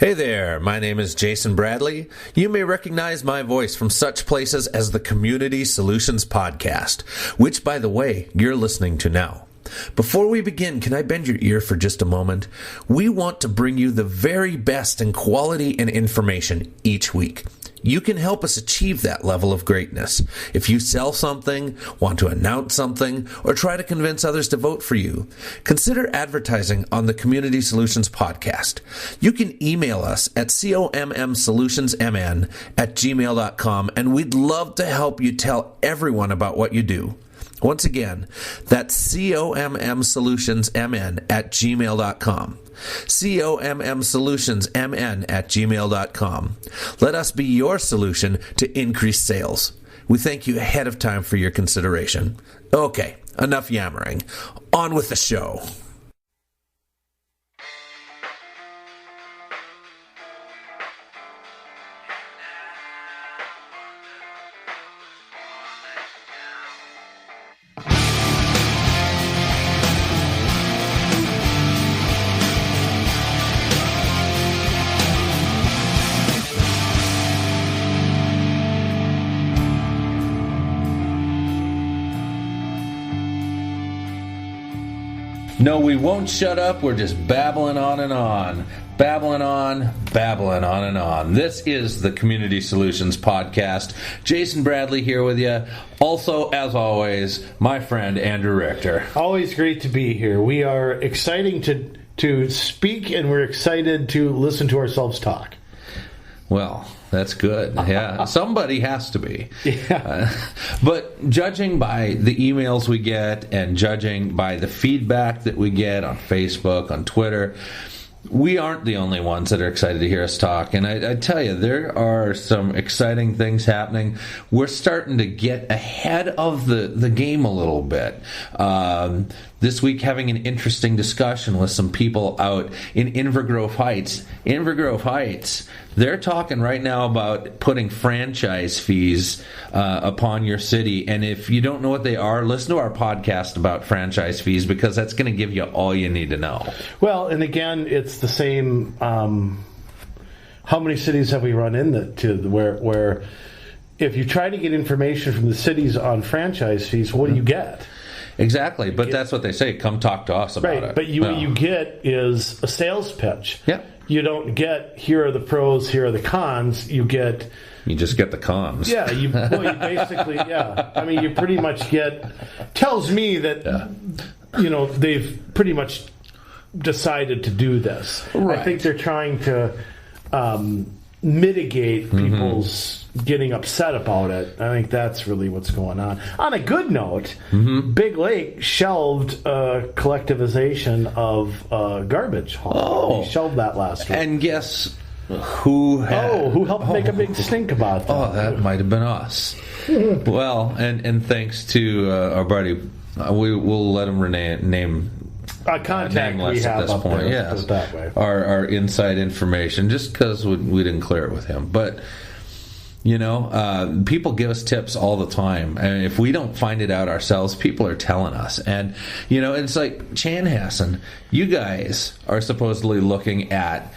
Hey there, my name is Jason Bradley. You may recognize my voice from such places as the Community Solutions Podcast, which, by the way, you're listening to now. Before we begin, can I bend your ear for just a moment? We want to bring you the very best in quality and information each week. You can help us achieve that level of greatness. If you sell something, want to announce something, or try to convince others to vote for you, consider advertising on the Community Solutions Podcast. You can email us at commsolutionsmn@gmail.com, and we'd love to help you tell everyone about what you do. Once again, that's commsolutionsmn@gmail.com. commsolutionsmn@gmail.com. Let us be your solution to increased sales. We thank you ahead of time for your consideration. Okay, enough yammering. On with the show. No, we won't shut up. We're just babbling on and on. Babbling on, babbling on and on. This is the Community Solutions Podcast. Jason Bradley here with you. Also, as always, my friend Andrew Richter. Always great to be here. We are exciting to speak, and we're excited to listen to ourselves talk. Well, that's good. Yeah, somebody has to be. Yeah. But judging by the emails we get and judging by the feedback that we get on Facebook, on Twitter, we aren't the only ones that are excited to hear us talk. And I tell you, there are some exciting things happening. We're starting to get ahead of the game a little bit. This week, having an interesting discussion with some people out in Invergrove Heights. Invergrove Heights, they're talking right now about putting franchise fees upon your city. And if you don't know what they are, listen to our podcast about franchise fees, because that's going to give you all you need to know. Well, and again, it's the same. How many cities have we run into where if you try to get information from the cities on franchise fees, what do you get? Exactly, but that's what they say. Come talk to us about it. But what you get is a sales pitch. Yeah. You don't get, here are the pros, here are the cons. You just get the cons. Yeah, you basically, yeah. I mean, you pretty much tells me that, they've pretty much decided to do this. Right. I think they're trying to mitigate people's getting upset about it. I think that's really what's going on. On a good note, Big Lake shelved collectivization of garbage haul. Oh. They shelved that last week. And guess who helped make a big stink about that? Oh, that might have been us. Well, and thanks to our buddy, we'll let him name contact we have at this point. There, yes. Put it that way. Our inside information, just because we didn't clear it with him. But people give us tips all the time, and if we don't find it out ourselves, people are telling us. And it's like Chanhassen. You guys are supposedly looking at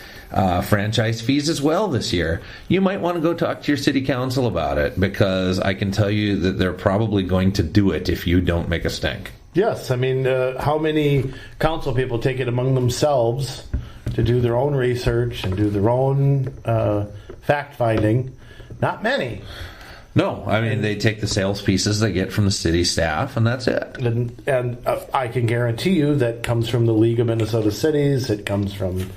franchise fees as well this year. You might want to go talk to your city council about it, because I can tell you that they're probably going to do it if you don't make a stink. Yes, I mean, how many council people take it among themselves to do their own research and do their own fact-finding? Not many. No, I mean, they take the sales pieces they get from the city staff, and that's it. And I can guarantee you that comes from the League of Minnesota Cities. It comes from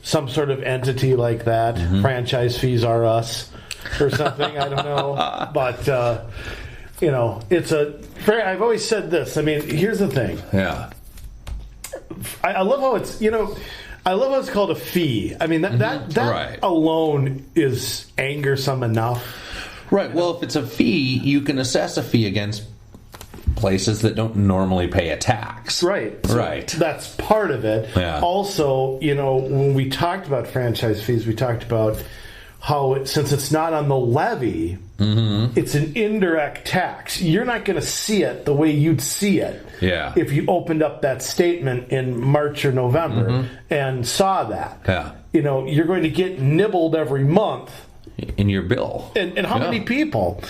some sort of entity like that. Franchise fees are us or something. I don't know. But, it's I've always said this. I mean, here's the thing. Yeah. I love how it's, I love how it's called a fee. I mean, that right. alone is angersome enough. Right. Well, if it's a fee, you can assess a fee against places that don't normally pay a tax. Right. So right. That's part of it. Yeah. Also, when we talked about franchise fees, we talked about since it's not on the levy, it's an indirect tax. You're not going to see it the way you'd see it if you opened up that statement in March or November and saw that. Yeah. You're going to get nibbled every month in your bill. And how many people,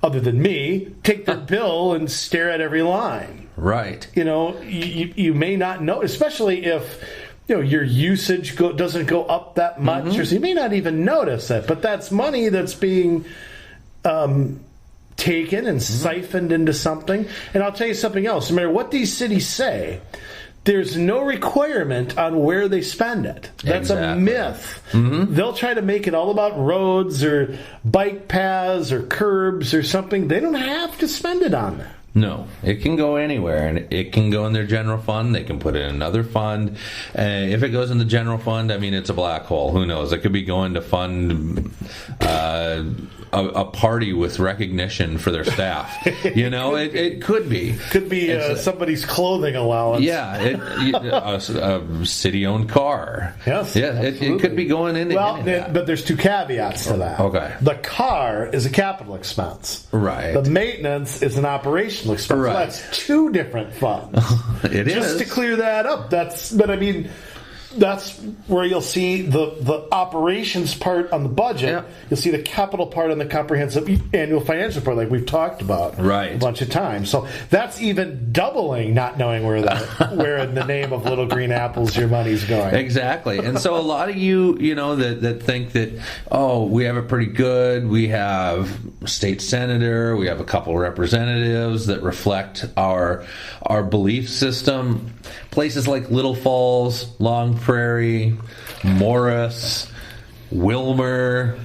other than me, take their bill and stare at every line? Right. You may not know, especially if your usage doesn't go up that much, or so you may not even notice it. But that's money that's being taken and siphoned into something. And I'll tell you something else. No matter what these cities say, there's no requirement on where they spend it. That's a myth. They'll try to make it all about roads or bike paths or curbs or something. They don't have to spend it on that. No, it can go anywhere, and it can go in their general fund. They can put it in another fund. If it goes in the general fund, I mean, it's a black hole. Who knows? It could be going to fund a party with recognition for their staff. It could be. Could be somebody's clothing allowance. Yeah, a city-owned car. Yes, yeah, it could be going into. Well, but there's two caveats to that. Okay, the car is a capital expense. Right. The maintenance is an operational expense. Right. That's two different funds. It is. Just to clear that up. That's where you'll see the operations part on the budget. Yeah. You'll see the capital part on the comprehensive annual financial report, like we've talked about a bunch of times. So that's even doubling not knowing where in the name of little green apples your money's going. Exactly. And so a lot of you that think that, we have it pretty good. We have a state senator. We have a couple representatives that reflect our belief system. Places like Little Falls, Long Prairie, Morris, Wilmer.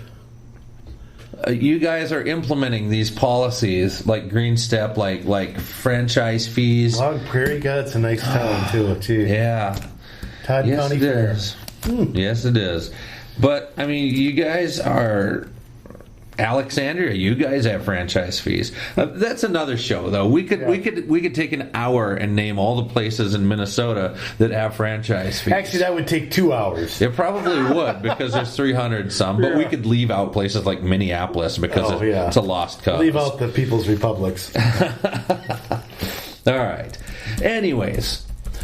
You guys are implementing these policies like Green Step, like franchise fees. Long Prairie, God, it's a nice town too. Yeah. Todd County Fair. Yes, it is. But I mean, you guys are. Alexandria, you guys have franchise fees. That's another show, though. We could take an hour and name all the places in Minnesota that have franchise fees. Actually, that would take 2 hours. It probably would, because there's 300 some. But we could leave out places like Minneapolis because it's a lost cause. Leave out the People's Republics. All right. Anyways.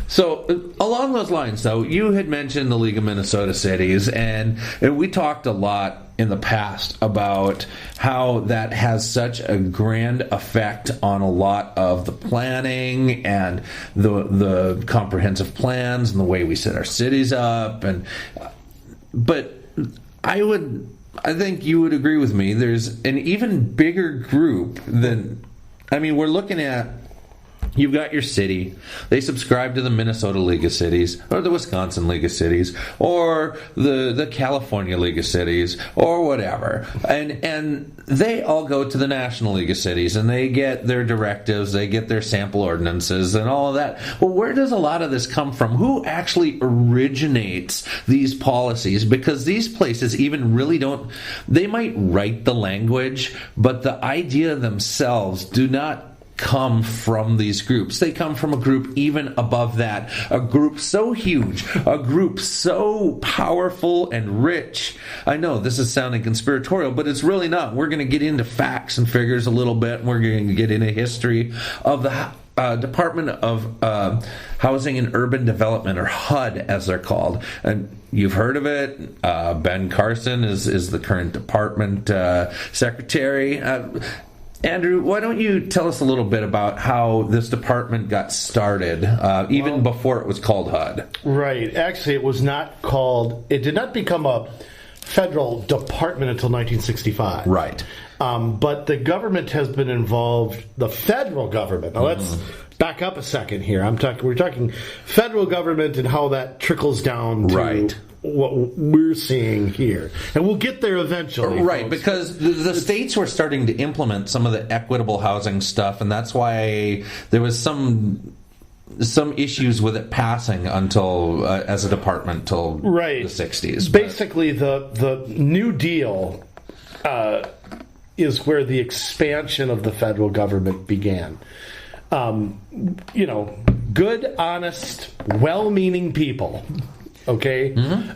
So, along those lines, though, you had mentioned the League of Minnesota Cities, and we talked a lot in the past about how that has such a grand effect on a lot of the planning and the comprehensive plans and the way we set our cities up. But I think you would agree with me, there's an even bigger group than, we're looking at. You've got your city. They subscribe to the Minnesota League of Cities, or the Wisconsin League of Cities, or the California League of Cities, or whatever. And they all go to the National League of Cities, and they get their directives, they get their sample ordinances, and all of that. Well, where does a lot of this come from? Who actually originates these policies? Because these places even really don't... They might write the language, but the idea themselves do not come from these groups. They come from a group even above that, a group so huge, a group so powerful and rich. I know this is sounding conspiratorial, but it's really not. We're going to get into facts and figures a little bit, and we're going to get into history of the Department of Housing and Urban Development, or HUD as they're called. And you've heard of it. Ben Carson is the current department secretary. Andrew, why don't you tell us a little bit about how this department got started, even before it was called HUD? Right. Actually, it did not become a federal department until 1965. Right. But the government has been involved, the federal government. Now, let's back up a second here. We're talking federal government and how that trickles down to what we're seeing here. And we'll get there eventually. Right, folks. because the states were starting to implement some of the equitable housing stuff, and that's why there was some issues with it passing until, as a department, till the 60s. Basically, the New Deal is where the expansion of the federal government began. Good, honest, well-meaning people Okay?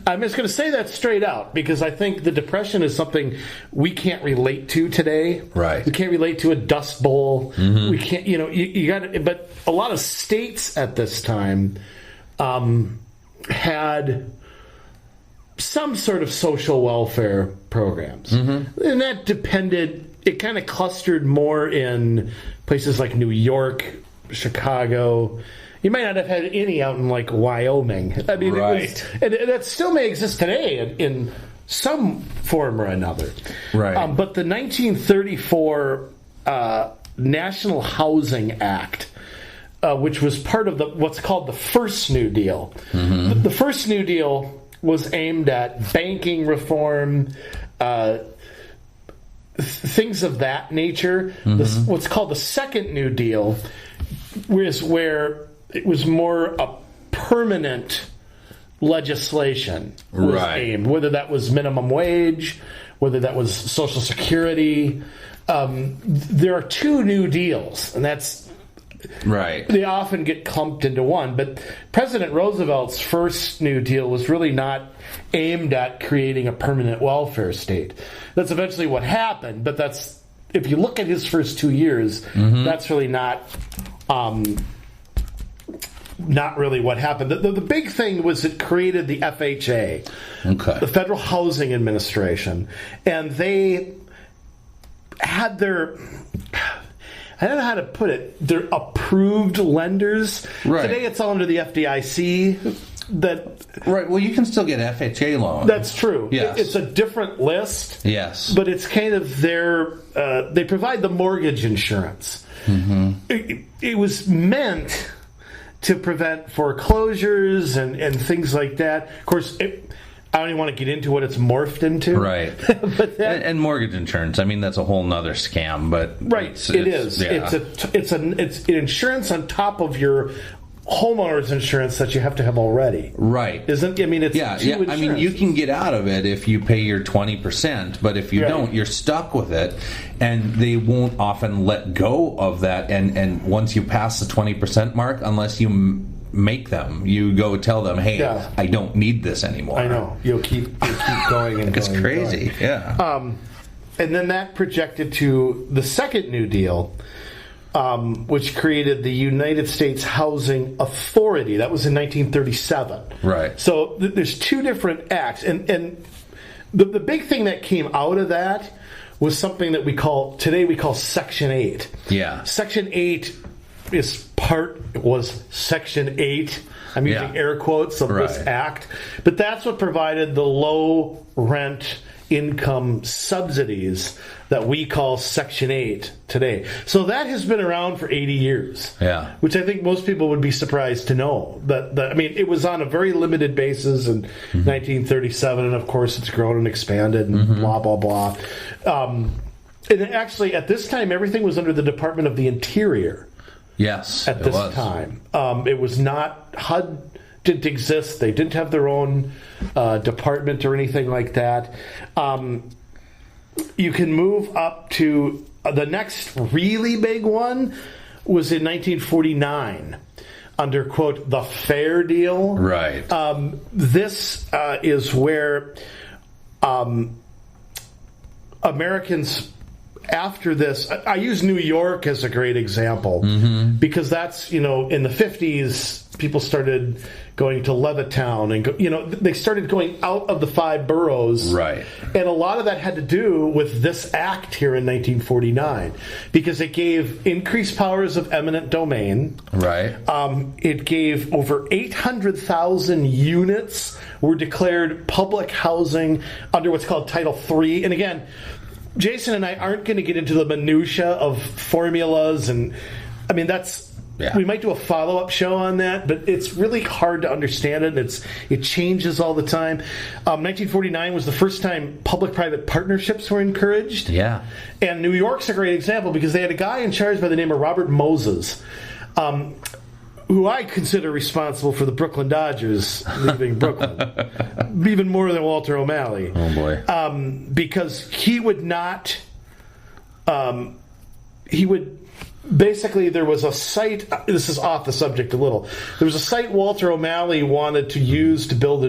I'm just going to say that straight out because I think the Depression is something we can't relate to today. Right. We can't relate to a Dust Bowl. We can't, you got to, but a lot of states at this time had some sort of social welfare programs. And that depended, it kind of clustered more in places like New York, Chicago. You might not have had any out in like Wyoming. I mean, right. and that still may exist today in some form or another. Right. But the 1934 National Housing Act, which was part of what's called the First New Deal. The First New Deal was aimed at banking reform, things of that nature. What's called the Second New Deal was where it was more a permanent legislation was aimed, whether that was minimum wage, whether that was Social Security. There are two New Deals, and that's they often get clumped into one. But President Roosevelt's first New Deal was really not aimed at creating a permanent welfare state. That's eventually what happened, but that's, if you look at his first 2 years, that's really not really what happened. The big thing was it created the FHA, the Federal Housing Administration, and they had their, I don't know how to put it, their approved lenders. Today it's all under the FDIC. Well, you can still get FHA loans. That's true. Yes. It's a different list. Yes. But it's kind of their, they provide the mortgage insurance. It was meant to prevent foreclosures and things like that. Of course, I don't even want to get into what it's morphed into. Right. But and mortgage insurance, I mean, that's a whole nother scam. But it is. Yeah. It's an insurance on top of your homeowner's insurance that you have to have already. Right. Isn't? I mean, it's I mean, you can get out of it if you pay your 20%, but if you don't, you're stuck with it, and they won't often let go of that. And once you pass the 20% mark, unless you make them, you go tell them, hey, I don't need this anymore. I know. You'll keep going and it's crazy. Going. Yeah. And then that projected to the Second New Deal, which created the United States Housing Authority. That was in 1937. Right. So there's two different acts. And the big thing that came out of that was something that we call Section 8. Yeah. Section 8 was Section 8. I'm using air quotes of this act. But that's what provided the low rent income subsidies that we call Section 8 today. So that has been around for 80 years. Yeah. Which I think most people would be surprised to know. I mean, it was on a very limited basis in 1937, and of course it's grown and expanded and blah, blah, blah. And actually, at this time, everything was under the Department of the Interior. Yes, at this time. It was not, HUD didn't exist. They didn't have their own department or anything like that. You can move up to the next really big one was in 1949 under, quote, the Fair Deal. Right. This is where Americans, after this, I use New York as a great example because that's, in the 50s, people started going to Levittown and they started going out of the 5 boroughs. Right. And a lot of that had to do with this act here in 1949 because it gave increased powers of eminent domain. Right. It gave over 800,000 units were declared public housing under what's called Title III. And again, Jason and I aren't going to get into the minutia of formulas, and I mean we might do a follow-up show on that, but it's really hard to understand it. It changes all the time. 1949 was the first time public-private partnerships were encouraged. Yeah, and New York's a great example because they had a guy in charge by the name of Robert Moses, who I consider responsible for the Brooklyn Dodgers leaving Brooklyn, even more than Walter O'Malley. Oh boy! Because he would not, basically, there was a site, this is off the subject a little, there was a site Walter O'Malley wanted to use to build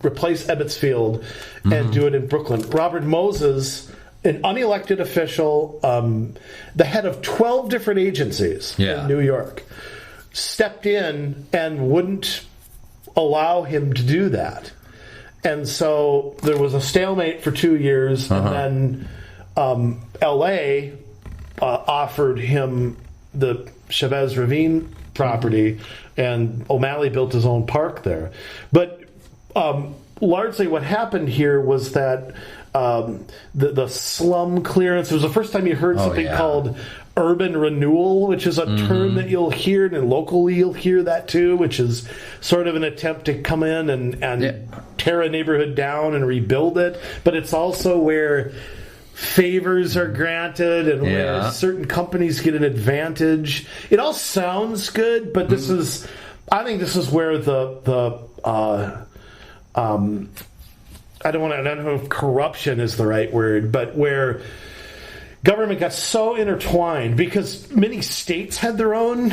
replace Ebbets Field and do it in Brooklyn. Robert Moses, an unelected official, the head of 12 different agencies in New York, stepped in and wouldn't allow him to do that. And so there was a stalemate for 2 years, and then L.A., offered him the Chavez Ravine property, and O'Malley built his own park there. But largely what happened here was that the slum clearance, it was the first time you heard something called urban renewal, which is a term that you'll hear, and locally you'll hear that too, which is sort of an attempt to come in and tear a neighborhood down and rebuild it. But it's also where favors are granted and where certain companies get an advantage. It all sounds good, but I think this is where I don't know if corruption is the right word, but where government got so intertwined because many states had their own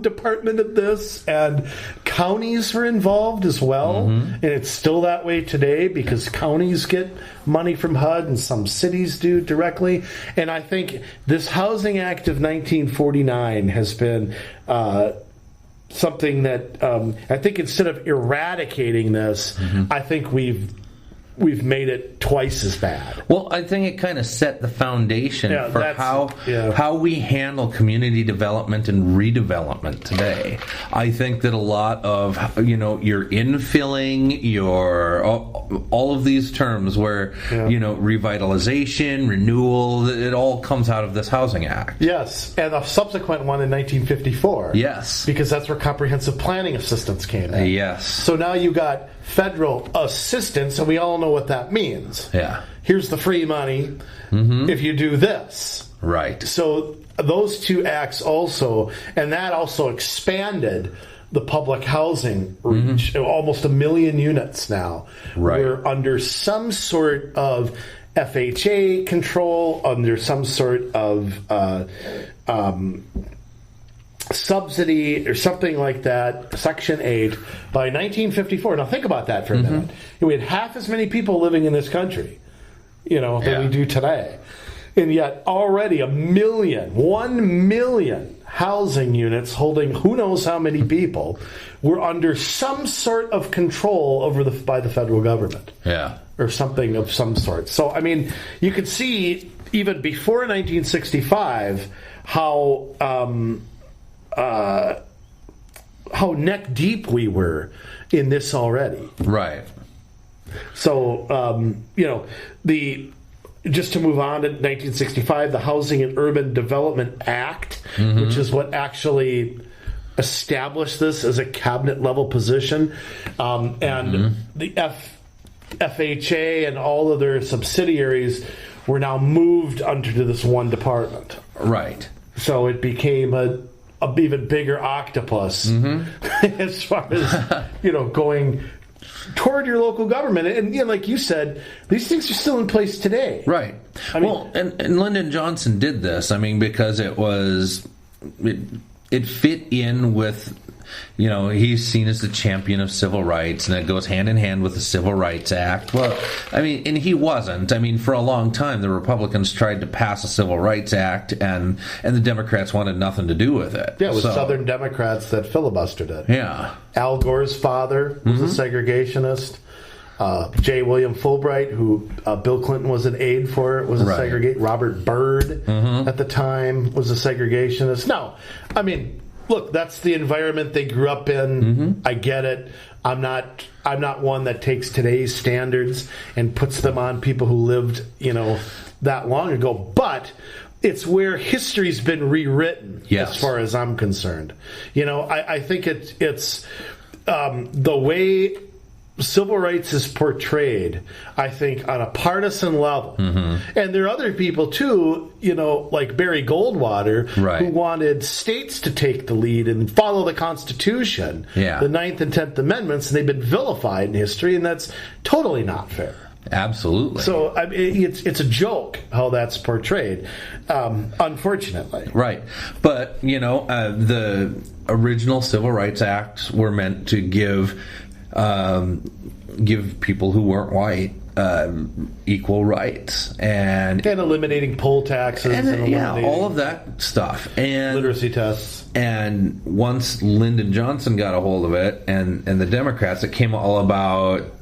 department of this, and counties were involved as well. And it's still that way today because counties get money from HUD and some cities do directly. And I think this Housing Act of 1949 has been something that I think instead of eradicating this, I think we've made it twice as bad. Well, I think it kind of set the foundation for how we handle community development and redevelopment today. I think that a lot of, your infilling, all of these terms where, revitalization, renewal, it all comes out of this Housing Act. Yes, and a subsequent one in 1954. Yes. Because that's where comprehensive planning assistance came in. Yes. So now you got federal assistance, and we all know what that means. Yeah. Here's the free money if you do this. Right. So those two acts also, and that also expanded the public housing reach. Almost 1 million units now. Right. We're under some sort of FHA control, under some sort of subsidy or something like that, Section 8, by 1954. Now think about that for a minute. We had half as many people living in this country, than we do today. And yet already 1 million housing units holding who knows how many people were under some sort of control by the federal government. Yeah. Or something of some sort. So, I mean, you could see even before 1965 how neck deep we were in this already. Right. So, just to move on to 1965, the Housing and Urban Development Act, which is what actually established this as a cabinet level position, and the FHA and all of their subsidiaries were now moved under this one department. Right. So it became a even bigger octopus as far as going toward your local government. And like you said, these things are still in place today. Right. And Lyndon Johnson did this. Because it fit in with, he's seen as the champion of civil rights, and it goes hand in hand with the Civil Rights Act. Well, and he wasn't. For a long time, the Republicans tried to pass a Civil Rights Act, and the Democrats wanted nothing to do with it. Yeah, it was Southern Democrats that filibustered it. Yeah. Al Gore's father was a segregationist. J. William Fulbright, who Bill Clinton was an aide for, was a segregationist. Robert Byrd at the time was a segregationist. No, look, that's the environment they grew up in. I get it. I'm not one that takes today's standards and puts them on people who lived, that long ago. But it's where history's been rewritten, as far as I'm concerned. I think it's the way civil rights is portrayed, I think, on a partisan level. And there are other people, too, like Barry Goldwater, who wanted states to take the lead and follow the Constitution, the 9th and 10th Amendments, and they've been vilified in history, and that's totally not fair. Absolutely. So I mean, it's a joke how that's portrayed, unfortunately. Right. But, the original Civil Rights Acts were meant to give people who weren't white equal rights. And eliminating poll taxes. And all of that stuff. And literacy tests. And once Lyndon Johnson got a hold of it, and the Democrats, it came all about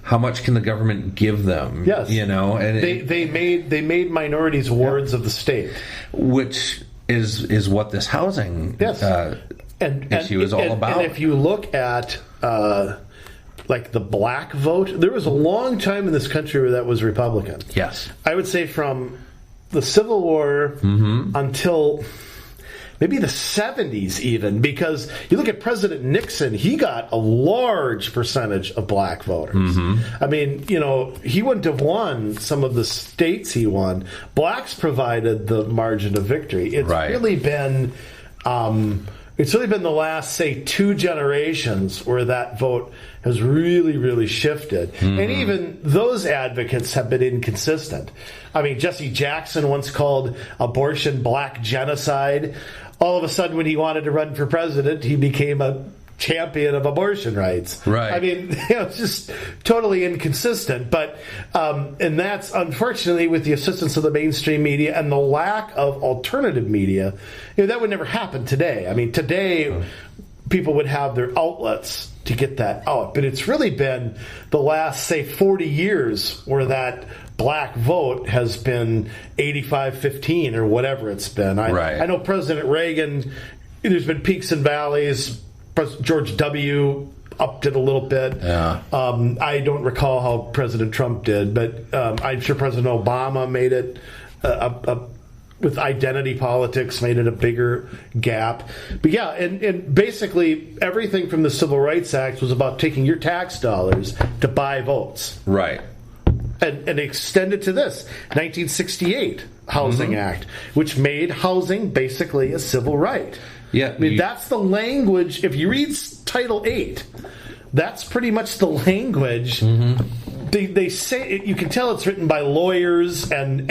how much can the government give them? Yes. And they made minorities wards of the state, which is what this housing issue is all about. And if you look at like the black vote, there was a long time in this country where that was Republican. Yes, I would say from the Civil War until maybe the 70s even, because you look at President Nixon, he got a large percentage of black voters. I mean, he wouldn't have won some of the states he won. Blacks provided the margin of victory. It's really been the last, say, 2 generations where that vote has really, really shifted. And even those advocates have been inconsistent. I mean, Jesse Jackson once called abortion black genocide. All of a sudden, when he wanted to run for president, he became a champion of abortion rights. Right. I mean, it's just totally inconsistent. But and that's unfortunately with the assistance of the mainstream media and the lack of alternative media. That would never happen today. I mean, today people would have their outlets to get that out. But it's really been the last, say, 40 years where that black vote has been 85-15 or whatever it's been. I know President Reagan, there's been peaks and valleys. George W. upped it a little bit. Yeah. I don't recall how President Trump did, but I'm sure President Obama made it with identity politics, made it a bigger gap. But yeah, and basically everything from the Civil Rights Act was about taking your tax dollars to buy votes. Right. And extended to this 1968 Housing Act, which made housing basically a civil right. Yeah, I mean, that's the language. If you read Title 8, that's pretty much the language. They say you can tell it's written by lawyers and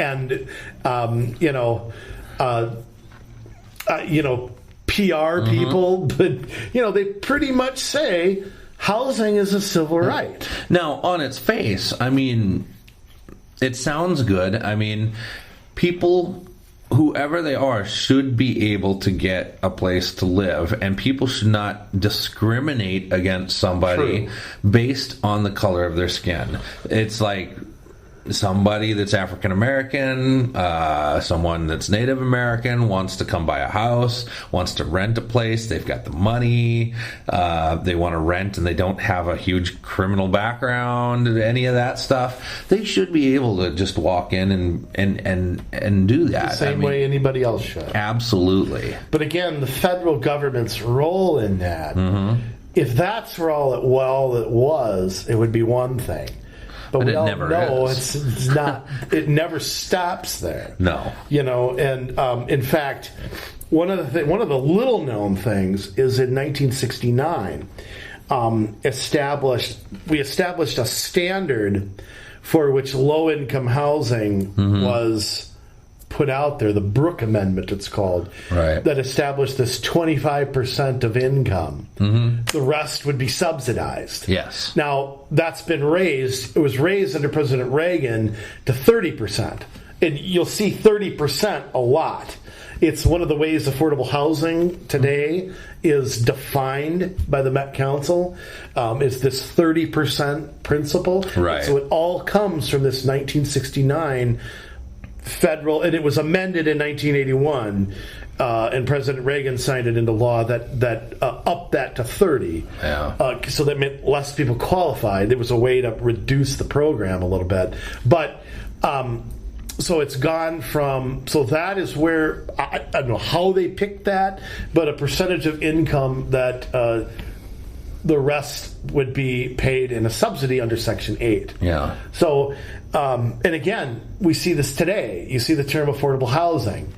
PR people, but they pretty much say housing is a civil right. Now, on its face, I mean, it sounds good. I mean, people, whoever they are, should be able to get a place to live, and people should not discriminate against somebody based on the color of their skin. It's like somebody that's African American, someone that's Native American wants to come buy a house, wants to rent a place, they've got the money, they want to rent and they don't have a huge criminal background, any of that stuff. They should be able to just walk in and do that. The same way anybody else should. Absolutely. But again, the federal government's role in that, if that's all it was, it would be one thing. But we all know it's not. It never stops there. No. And in fact, one of the little known things is in 1969, we established a standard for which low income housing was put out there. The Brooke Amendment, it's called, that established this 25% of income. The rest would be subsidized. Yes. Now, that's been raised. It was raised under President Reagan to 30%. And you'll see 30% a lot. It's one of the ways affordable housing today is defined by the Met Council, is this 30% principle. Right. So it all comes from this 1969 federal, and it was amended in 1981, and President Reagan signed it into law that upped that to 30. Yeah. So that meant less people qualified. It was a way to reduce the program a little bit. But so it's gone from, so that is where, I don't know how they picked that, but a percentage of income that the rest would be paid in a subsidy under Section 8. Yeah. So, and again, we see this today. You see the term affordable housing.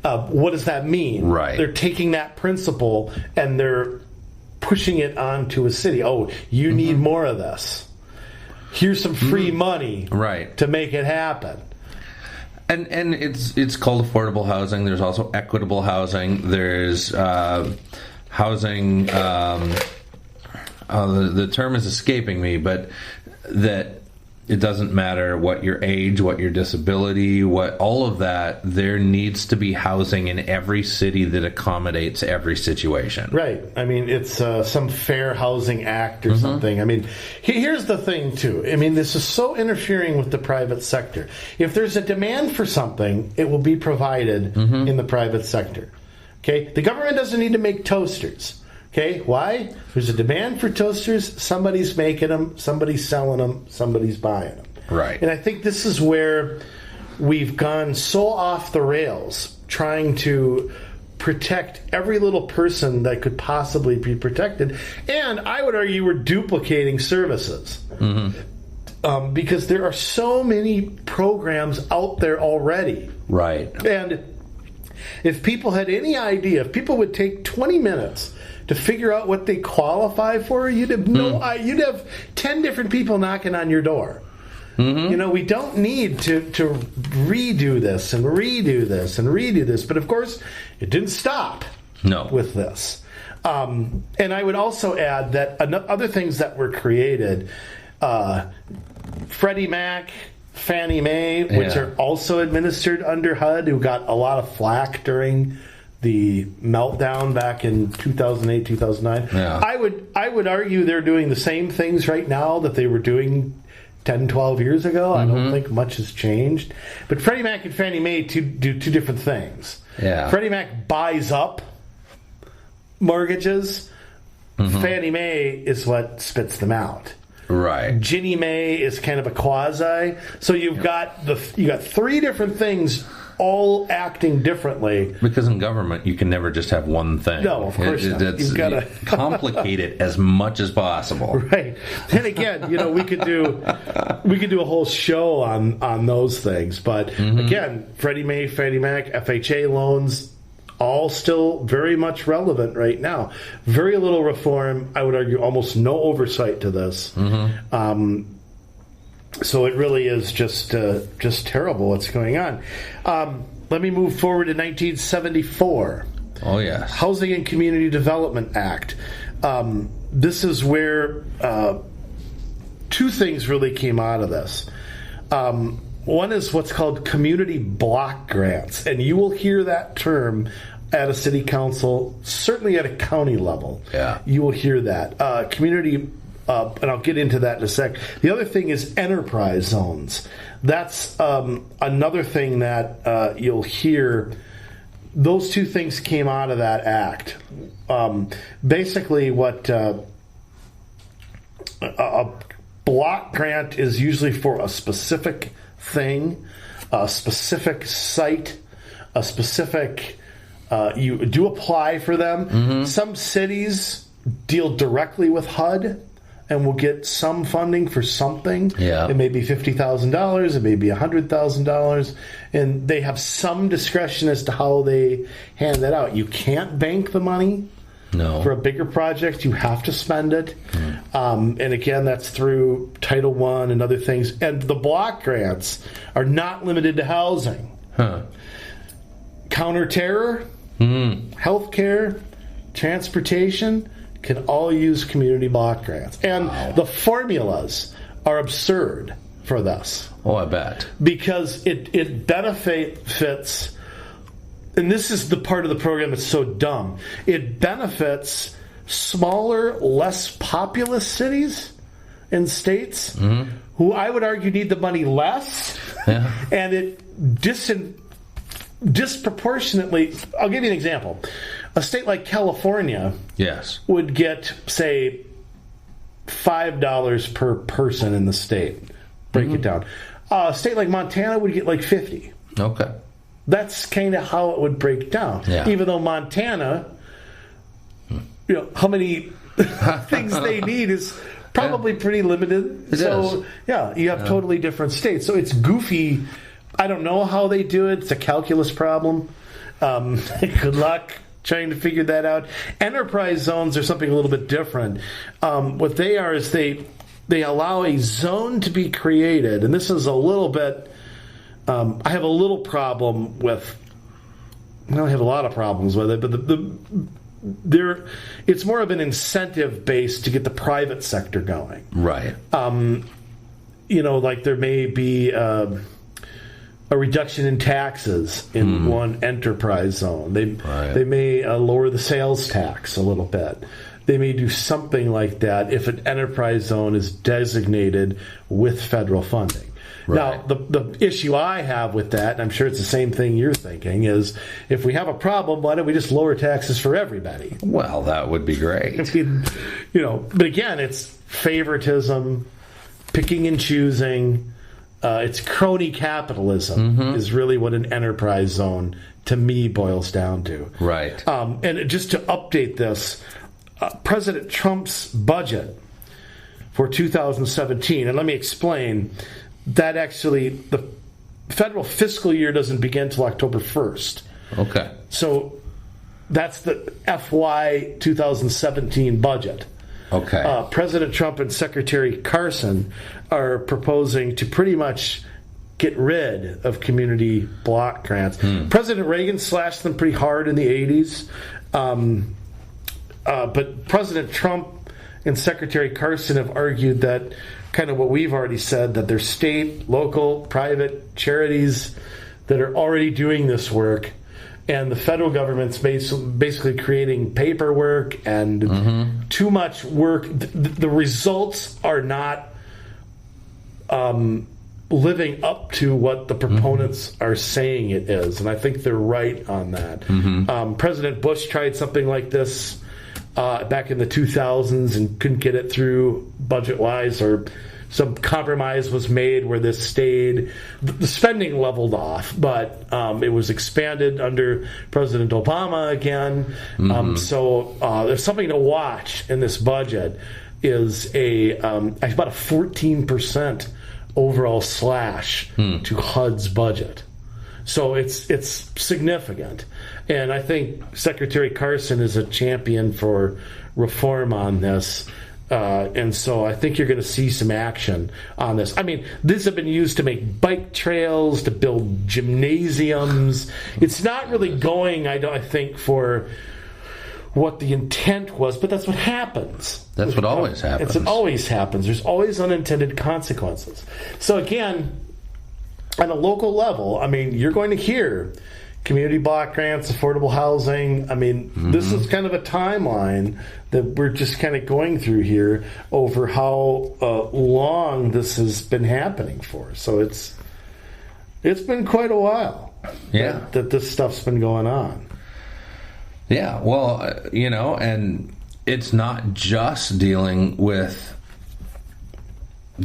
What does that mean? Right. They're taking that principle and they're pushing it onto a city. Oh, you need more of this. here's some free money right to make it happen. And it's called affordable housing. There's also equitable housing. There's housing. The term is escaping me, but that it doesn't matter what your age, what your disability, what all of that. There needs to be housing in every city that accommodates every situation. Right. I mean, it's some Fair Housing Act or something. I mean, here's the thing, too. I mean, this is so interfering with the private sector. If there's a demand for something, it will be provided in the private sector. Okay? The government doesn't need to make toasters. Okay, why? There's a demand for toasters. Somebody's making them. Somebody's selling them. Somebody's buying them. Right. And I think this is where we've gone so off the rails, trying to protect every little person that could possibly be protected. And I would argue we're duplicating services. Because there are so many programs out there already. Right. And if people had any idea, if people would take 20 minutes to figure out what they qualify for, you'd have you'd have 10 different people knocking on your door. You know, we don't need to redo this and redo this and redo this. But of course, it didn't stop with this. And I would also add that other things that were created, Freddie Mac, Fannie Mae, which are also administered under HUD, who got a lot of flack during the meltdown back in 2008, 2009. Yeah. I would argue they're doing the same things right now that they were doing 10, 12 years ago. I don't think much has changed. But Freddie Mac and Fannie Mae do two different things. Yeah. Freddie Mac buys up mortgages. Fannie Mae is what spits them out. Right. Ginnie Mae is kind of a quasi. So you've got three different things all acting differently. Because in government, you can never just have one thing. No, of course not. You've got to complicate it as much as possible. Right. And again, you know, we could do a whole show on those things. But again, Freddie Mae, Fannie Mac, FHA loans, all still very much relevant right now. Very little reform. I would argue almost no oversight to this. So it really is just terrible what's going on. Let me move forward to 1974. Oh, yes. Housing and Community Development Act. This is where two things really came out of this. One is what's called community block grants, and you will hear that term at a city council, certainly at a county level. Yeah. You will hear that. Community and I'll get into that in a sec. The other thing is enterprise zones. That's another thing that you'll hear. Those two things came out of that act. Basically, what a block grant is usually for a specific thing, a specific site, a specific. You do apply for them. Some cities deal directly with HUD and will get some funding for something. Yeah. It may be $50,000, it may be $100,000, and they have some discretion as to how they hand that out. You can't bank the money. No. For a bigger project, you have to spend it. And again, that's through Title I and other things. And the block grants are not limited to housing. Counterterror, healthcare, transportation can all use community block grants. And the formulas are absurd for this. Oh, I bet. Because it benefits, and this is the part of the program that's so dumb, it benefits smaller, less populous cities and states who I would argue need the money less, and it disproportionately. I'll give you an example. A state like California would get, say, $5 per person in the state. Break it down. A state like Montana would get like $50. Okay. That's kind of how it would break down. Yeah. Even though Montana, you know, how many things they need is probably pretty limited. It is. Yeah, you have totally different states. So it's goofy. I don't know how they do it. It's a calculus problem. Good luck trying to figure that out. Enterprise zones are something a little bit different. What they are is they allow a zone to be created, and this is a little bit. I have a little problem with. I don't have a lot of problems with it, but it's more of an incentive base to get the private sector going. Right. Like there may be a reduction in taxes in one enterprise zone. They may lower the sales tax a little bit. They may do something like that if an enterprise zone is designated with federal funding. Right. Now, the issue I have with that, and I'm sure it's the same thing you're thinking, is if we have a problem, why don't we just lower taxes for everybody? Well, that would be great. But again, it's favoritism, picking and choosing. It's crony capitalism is really what an enterprise zone, to me, boils down to. Right. And just to update this, President Trump's budget for 2017, and let me explain, that actually, the federal fiscal year doesn't begin until October 1st. Okay. So that's the FY 2017 budget. Okay. President Trump and Secretary Carson are proposing to pretty much get rid of community block grants. President Reagan slashed them pretty hard in the 80s. But President Trump and Secretary Carson have argued that kind of what we've already said, that there's state, local, private charities that are already doing this work, and the federal government's basically creating paperwork and too much work. The results are not living up to what the proponents are saying it is, and I think they're right on that. President Bush tried something like this back in the 2000s and couldn't get it through budget-wise, or some compromise was made where this stayed. The spending leveled off, but it was expanded under President Obama again. So there's something to watch in this budget. Is about a 14% overall slash to HUD's budget. So it's significant. And I think Secretary Carson is a champion for reform on this. And so I think you're going to see some action on this. I mean, these have been used to make bike trails, to build gymnasiums. It's not really going, I think, for what the intent was, but that's what happens. That's what always happens. It always happens. There's always unintended consequences. So again, on a local level, I mean, you're going to hear community block grants, affordable housing. I mean, this is kind of a timeline that we're just kind of going through here over how long this has been happening for. So it's been quite a while that this stuff's been going on. Yeah, well, and it's not just dealing with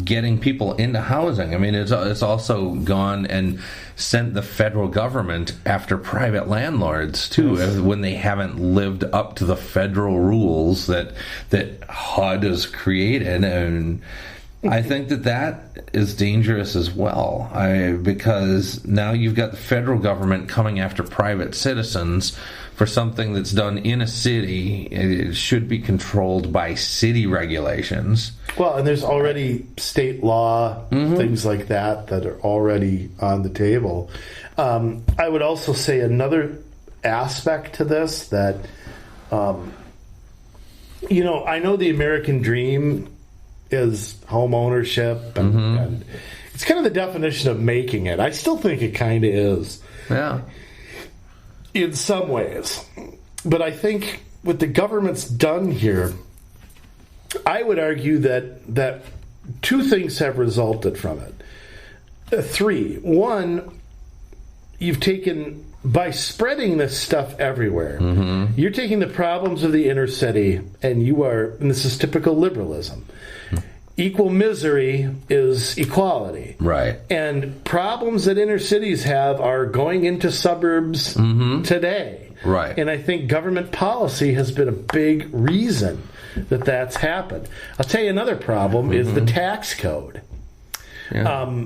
getting people into housing. I mean, it's also gone and sent the federal government after private landlords too, when they haven't lived up to the federal rules that HUD has created. And I think that is dangerous as well, because now you've got the federal government coming after private citizens for something that's done in a city. It should be controlled by city regulations. Well, and there's already state law, things like that are already on the table. I would also say another aspect to this that, I know the American dream is home ownership, and it's kind of the definition of making it. I still think it kind of is. Yeah. In some ways. But I think what the government's done here, I would argue that two things have resulted from it. Three. One, you've taken, by spreading this stuff everywhere, you're taking the problems of the inner city, and this is typical liberalism, equal misery is equality. Right. And problems that inner cities have are going into suburbs today. Right. And I think government policy has been a big reason that that's happened. I'll tell you another problem is the tax code. Yeah.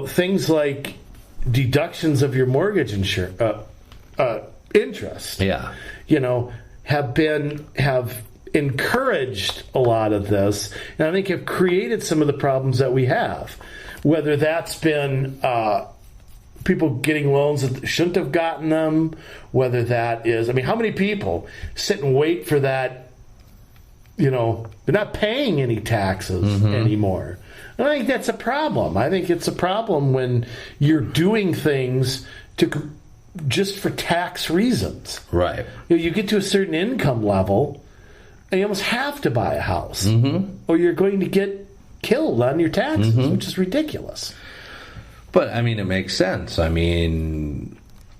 Things like deductions of your mortgage interest. Yeah. Have encouraged a lot of this, and I think have created some of the problems that we have. Whether that's been people getting loans that shouldn't have gotten them, whether that is, I mean, how many people sit and wait for that, they're not paying any taxes anymore. And I think that's a problem. I think it's a problem when you're doing things just for tax reasons. Right. You get to a certain income level, and you almost have to buy a house, or you're going to get killed on your taxes, which is ridiculous. But, I mean, it makes sense. I mean,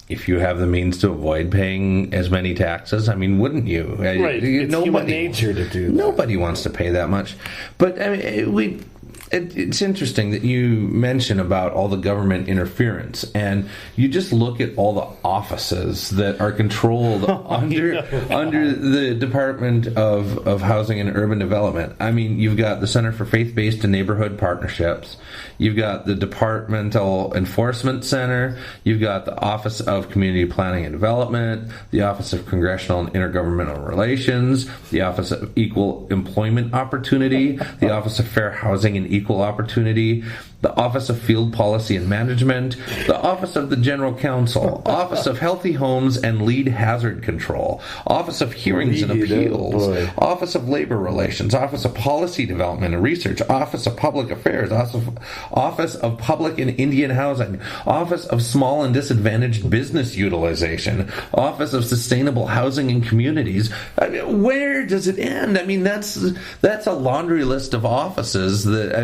if you have the means to avoid paying as many taxes, I mean, wouldn't you? Right. It's human nature to do that. Nobody wants to pay that much. But, I mean, it's interesting that you mention about all the government interference, and you just look at all the offices that are controlled under the Department of Housing and Urban Development. I mean, you've got the Center for Faith-Based and Neighborhood Partnerships, you've got the Departmental Enforcement Center, you've got the Office of Community Planning and Development, the Office of Congressional and Intergovernmental Relations, the Office of Equal Employment Opportunity, the Office of Fair Housing and Equal Opportunity, the Office of Field Policy and Management, the Office of the General Counsel, Office of Healthy Homes and Lead Hazard Control, Office of Hearings and Appeals, Office of Labor Relations, Office of Policy Development and Research, Office of Public Affairs, Office of Public and Indian Housing, Office of Small and Disadvantaged Business Utilization, Office of Sustainable Housing and Communities. I mean, where does it end? I mean, that's a laundry list of offices that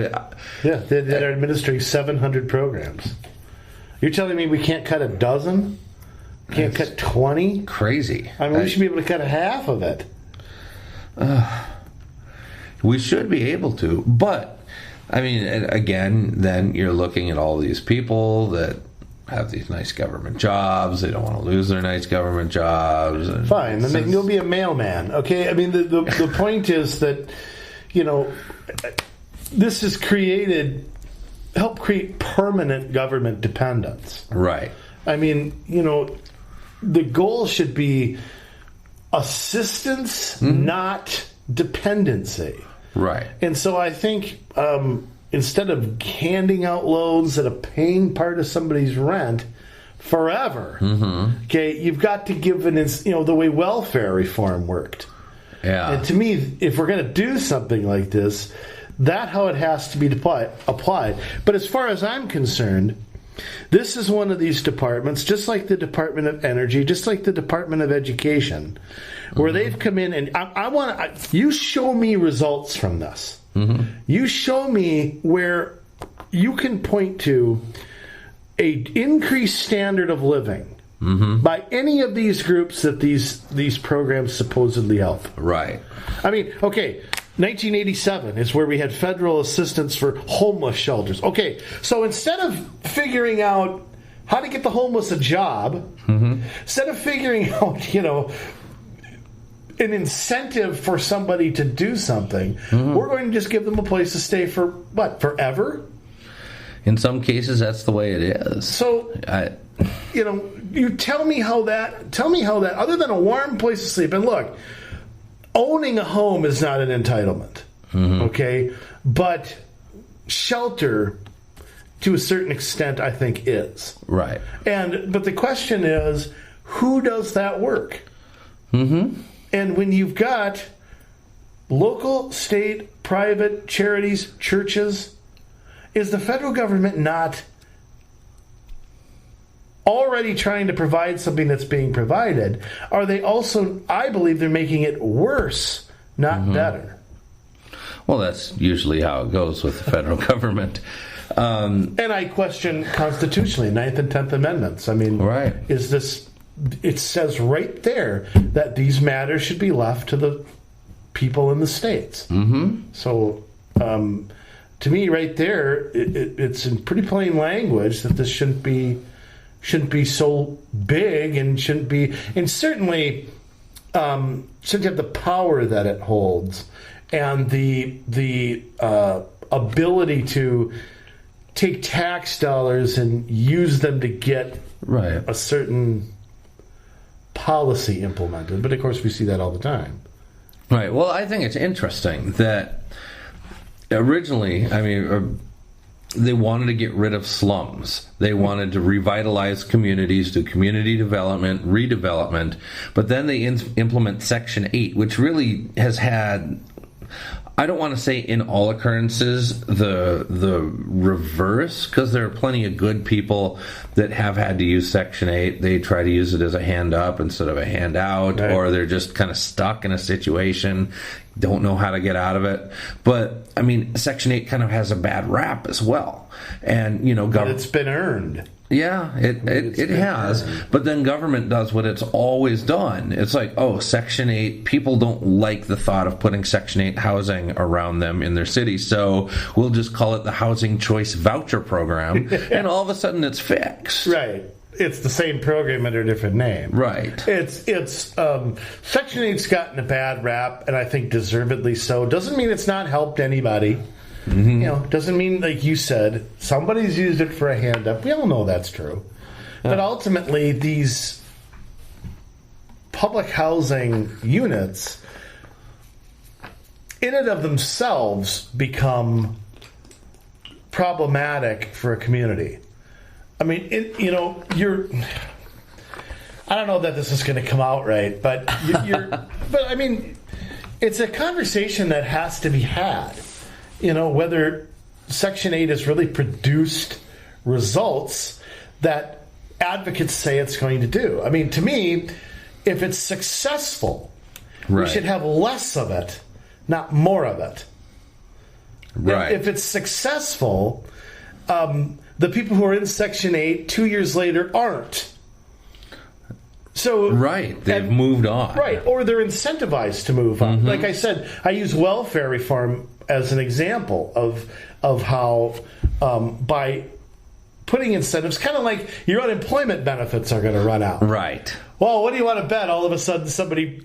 that are administering 700 programs. You're telling me we can't cut a dozen? Can't cut 20? Crazy. I mean, we should be able to cut a half of it. We should be able to, but I mean, again, then you're looking at all these people that have these nice government jobs. They don't want to lose their nice government jobs. And fine, then you'll be a mailman. Okay, I mean, the point is that this has helped create permanent government dependence. Right. I mean, the goal should be assistance, not dependency. Right. And so I think instead of handing out loans that are paying part of somebody's rent forever, okay, you've got to give the way welfare reform worked. Yeah. And to me, if we're going to do something like this, that's how it has to be applied. But as far as I'm concerned, this is one of these departments, just like the Department of Energy, just like the Department of Education, where they've come in and you show me results from this. You show me where you can point to a increased standard of living by any of these groups that these programs supposedly help. Right. I mean, okay, 1987 is where we had federal assistance for homeless shelters. Okay, so instead of figuring out how to get the homeless a job, instead of figuring out, an incentive for somebody to do something, we're going to just give them a place to stay for, forever? In some cases, that's the way it is. So, you tell me how that, other than a warm place to sleep, and look, owning a home is not an entitlement, okay? But shelter, to a certain extent, I think is. Right. But the question is, who does that work? And when you've got local, state, private, charities, churches, is the federal government not already trying to provide something that's being provided? Are they also, I believe they're making it worse, not better. Well, that's usually how it goes with the federal government. And I question constitutionally, 9th and 10th Amendments. I mean, right. Is this, it says right there that these matters should be left to the people in the states. So, to me, right there, it's in pretty plain language that this shouldn't be so big and certainly shouldn't have the power that it holds and the ability to take tax dollars and use them to get a certain policy implemented. But of course, we see that all the time. Right. Well, I think it's interesting that originally, they wanted to get rid of slums. They wanted to revitalize communities, do community development, redevelopment, but then they implement Section 8, which really has had, I don't want to say in all occurrences the reverse, because there are plenty of good people that have had to use Section 8. They try to use it as a hand up instead of a hand out, right. Or they're just kind of stuck in a situation, don't know how to get out of it. But Section 8 kind of has a bad rap as well, and but it's been earned. Yeah, it has. Earned. But then government does what it's always done. It's like, Section 8, people don't like the thought of putting Section 8 housing around them in their city, so we'll just call it the Housing Choice Voucher Program, and all of a sudden it's fixed. Right. It's the same program under a different name. Right. It's Section 8's gotten a bad rap, and I think deservedly so. Doesn't mean it's not helped anybody. Mm-hmm. Doesn't mean, like you said, somebody's used it for a hand up. We all know that's true. Yeah. But ultimately, these public housing units, in and of themselves, become problematic for a community. I don't know that this is going to come out right, but it's a conversation that has to be had. Whether Section 8 has really produced results that advocates say it's going to do. To me, if it's successful, right, we should have less of it, not more of it. Right. If it's successful, the people who are in Section 8 2 years later aren't. So right, they've moved on. Right, or they're incentivized to move on. Mm-hmm. Like I said, I use welfare reform as an example of how by putting incentives, kind of like your unemployment benefits are going to run out. Right. Well, what do you want to bet? All of a sudden, somebody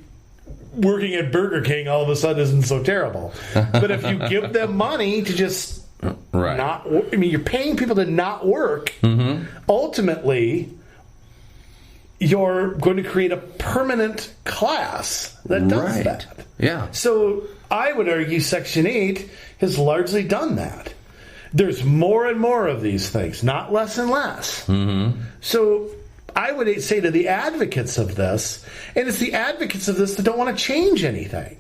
working at Burger King all of a sudden isn't so terrible. But if you give them money to just right, not, you're paying people to not work. Mm-hmm. Ultimately, you're going to create a permanent class that does that. Yeah. So I would argue Section 8 has largely done that. There's more and more of these things, not less and less. Mm-hmm. So I would say to the advocates of this, and it's the advocates of this that don't want to change anything.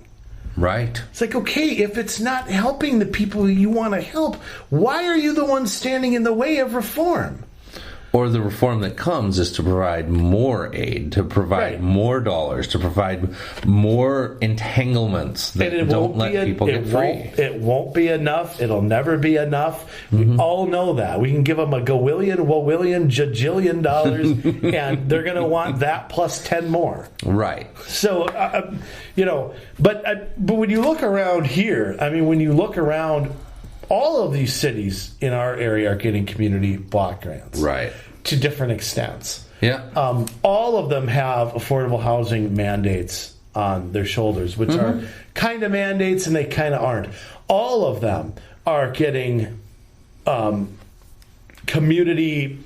Right. It's like, okay, if it's not helping the people you want to help, why are you the one standing in the way of reform? Or the reform that comes is to provide more aid, to provide right, more dollars, to provide more entanglements that don't let people get free. It won't be enough. It'll never be enough. Mm-hmm. We all know that. We can give them a jajillion dollars, and they're going to want that plus 10 more. Right. So, but when you look around here, when you look around, all of these cities in our area are getting community block grants. Right. To different extents. Yeah. All of them have affordable housing mandates on their shoulders, which mm-hmm, are kind of mandates and they kind of aren't. All of them are getting community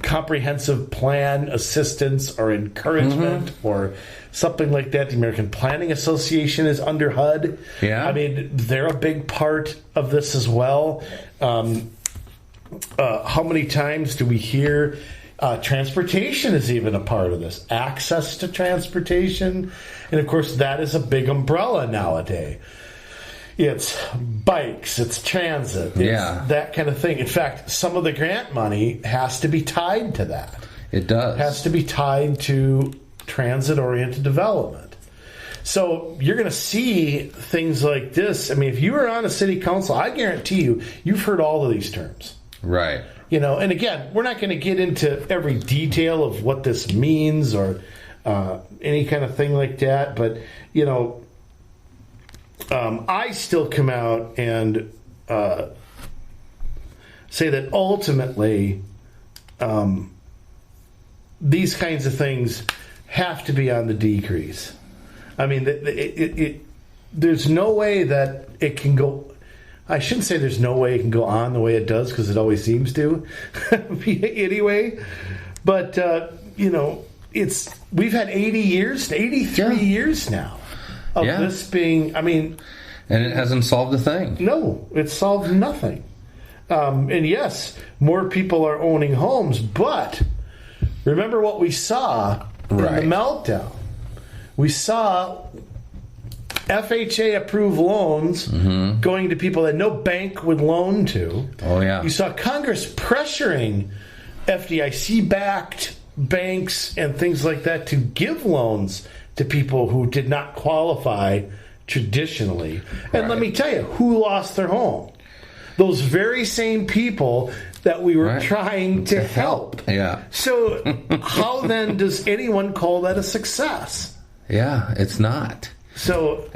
comprehensive plan assistance or encouragement, mm-hmm, or something like that. The American Planning Association is under HUD. Yeah. They're a big part of this as well. How many times do we hear transportation is even a part of this? Access to transportation. And of course, that is a big umbrella nowadays. It's bikes, it's transit, it's that kind of thing. In fact, some of the grant money has to be tied to that. It does. It has to be tied to transit-oriented development. So you're going to see things like this. If you were on a city council, I guarantee you've heard all of these terms. Right. And again, we're not going to get into every detail of what this means or any kind of thing like that, but, I still come out and say that ultimately these kinds of things have to be on the decrease. There's no way that it can go. I shouldn't say there's no way it can go on the way it does, because it always seems to anyway. But we've had 83 years now. of this being, I mean... And it hasn't solved a thing. No, it's solved nothing. And yes, more people are owning homes, but remember what we saw in the meltdown. We saw FHA-approved loans going to people that no bank would loan to. Oh, yeah. You saw Congress pressuring FDIC-backed banks and things like that to give loans to people who did not qualify traditionally. And let me tell you, who lost their home? Those very same people that we were trying to help. Yeah. So how then does anyone call that a success? Yeah, it's not. So,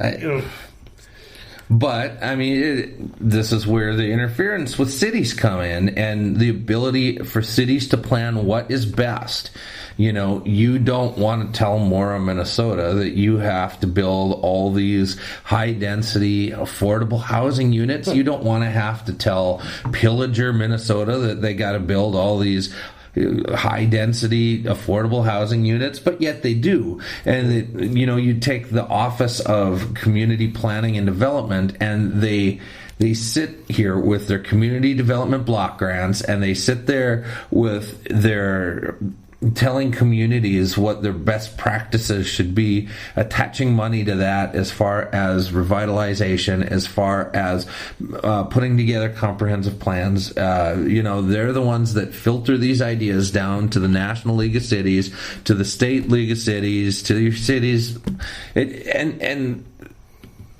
But, I mean, this is where the interference with cities come in, and the ability for cities to plan what is best. You know, you don't want to tell Mora, Minnesota that you have to build all these high-density, affordable housing units. You don't want to have to tell Pillager, Minnesota that they got to build all these high-density, affordable housing units, but yet they do. And, you take the Office of Community Planning and Development, and they sit here with their community development block grants, and they sit there with their telling communities what their best practices should be, attaching money to that as far as revitalization, as far as putting together comprehensive plans. They're the ones that filter these ideas down to the National League of Cities, to the State League of Cities, to your cities. And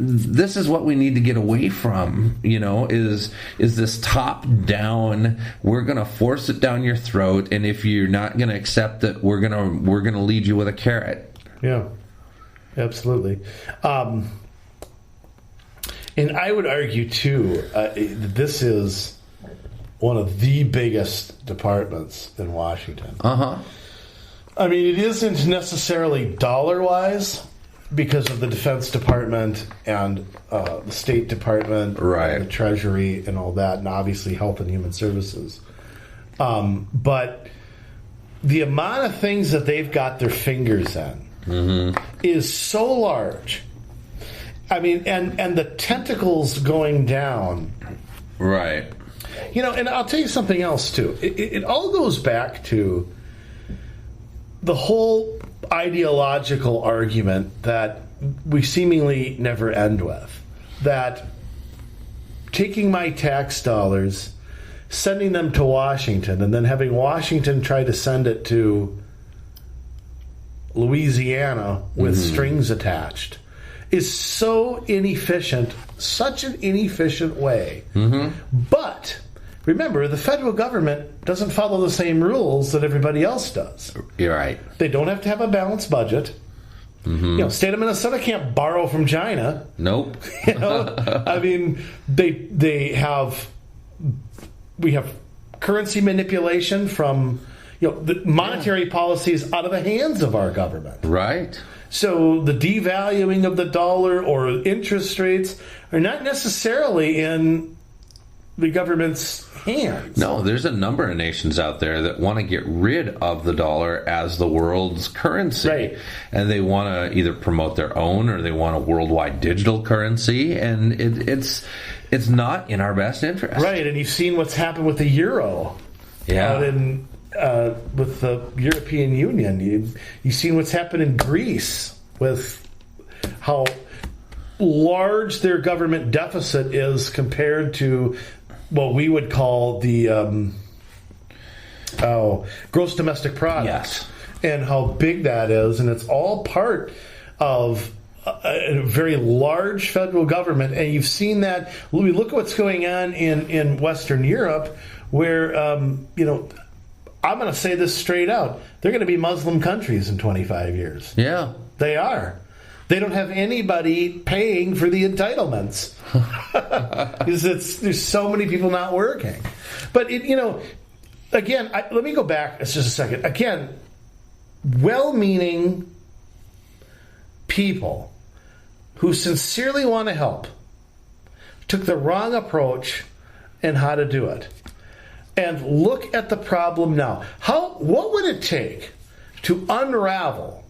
this is what we need to get away from, is this top down, we're going to force it down your throat, and if you're not going to accept it, we're going to lead you with a carrot. Yeah, absolutely. And I would argue too, this is one of the biggest departments in Washington. I mean, it isn't necessarily dollar-wise, because of the Defense Department and the State Department, and the Treasury and all that, and obviously Health and Human Services. But the amount of things that they've got their fingers in is so large. I mean, and the tentacles going down. Right. And I'll tell you something else, too. It all goes back to the whole ideological argument that we seemingly never end with, that taking my tax dollars, sending them to Washington, and then having Washington try to send it to Louisiana with strings attached is so inefficient, such an inefficient way. But remember, the federal government doesn't follow the same rules that everybody else does. You're right. They don't have to have a balanced budget. State of Minnesota can't borrow from China. Nope. I mean, we have currency manipulation from the monetary policies out of the hands of our government. Right. So the devaluing of the dollar or interest rates are not necessarily in the government's hands. No, there's a number of nations out there that want to get rid of the dollar as the world's currency. Right. And they want to either promote their own or they want a worldwide digital currency, and it's not in our best interest. Right, and you've seen what's happened with the euro. Yeah. With the European Union. You've seen what's happened in Greece with how large their government deficit is compared to what we would call the gross domestic product. Yes. And how big that is. And it's all part of a very large federal government. And you've seen that. We look at what's going on in Western Europe, where, I'm going to say this straight out. They're going to be Muslim countries in 25 years. Yeah. They are. They don't have anybody paying for the entitlements. Because there's so many people not working. But, again, let me go back just a second. Again, well-meaning people who sincerely want to help took the wrong approach in how to do it. And look at the problem now. What would it take to unravel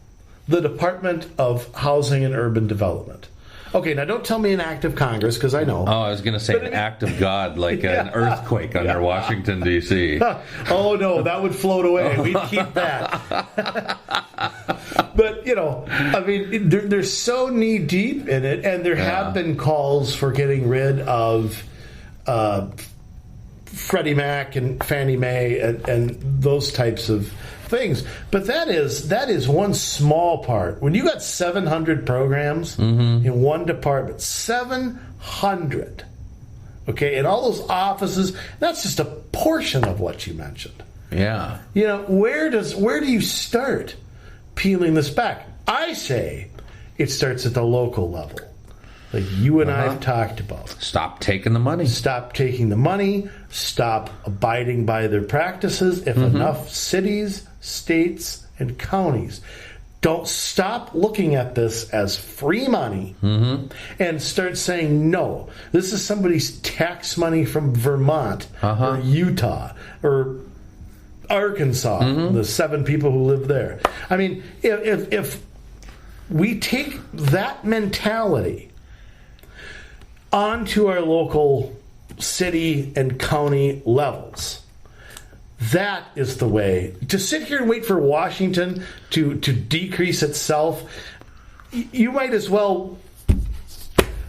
the Department of Housing and Urban Development. Okay, now don't tell me an act of Congress, because I know. Oh, I was going to say an act of God, like an earthquake under Washington, D.C. Oh, no, that would float away. We'd keep that. But, I mean, they're so knee-deep in it, and there have been calls for getting rid of Freddie Mac and Fannie Mae and those types of things. But that is one small part. When you got 700 programs in one department, 700, okay, and all those offices, that's just a portion of what you mentioned. Yeah. Where do you start peeling this back? I say it starts at the local level, like you and I have talked about. Stop taking the money. Stop taking the money. Stop abiding by their practices. If enough cities, states, and counties don't stop looking at this as free money and start saying, no, this is somebody's tax money from Vermont or Utah or Arkansas, the 7 people who live there. I mean, if we take that mentality onto our local city and county levels, that is the way. To sit here and wait for Washington to decrease itself, you might as well.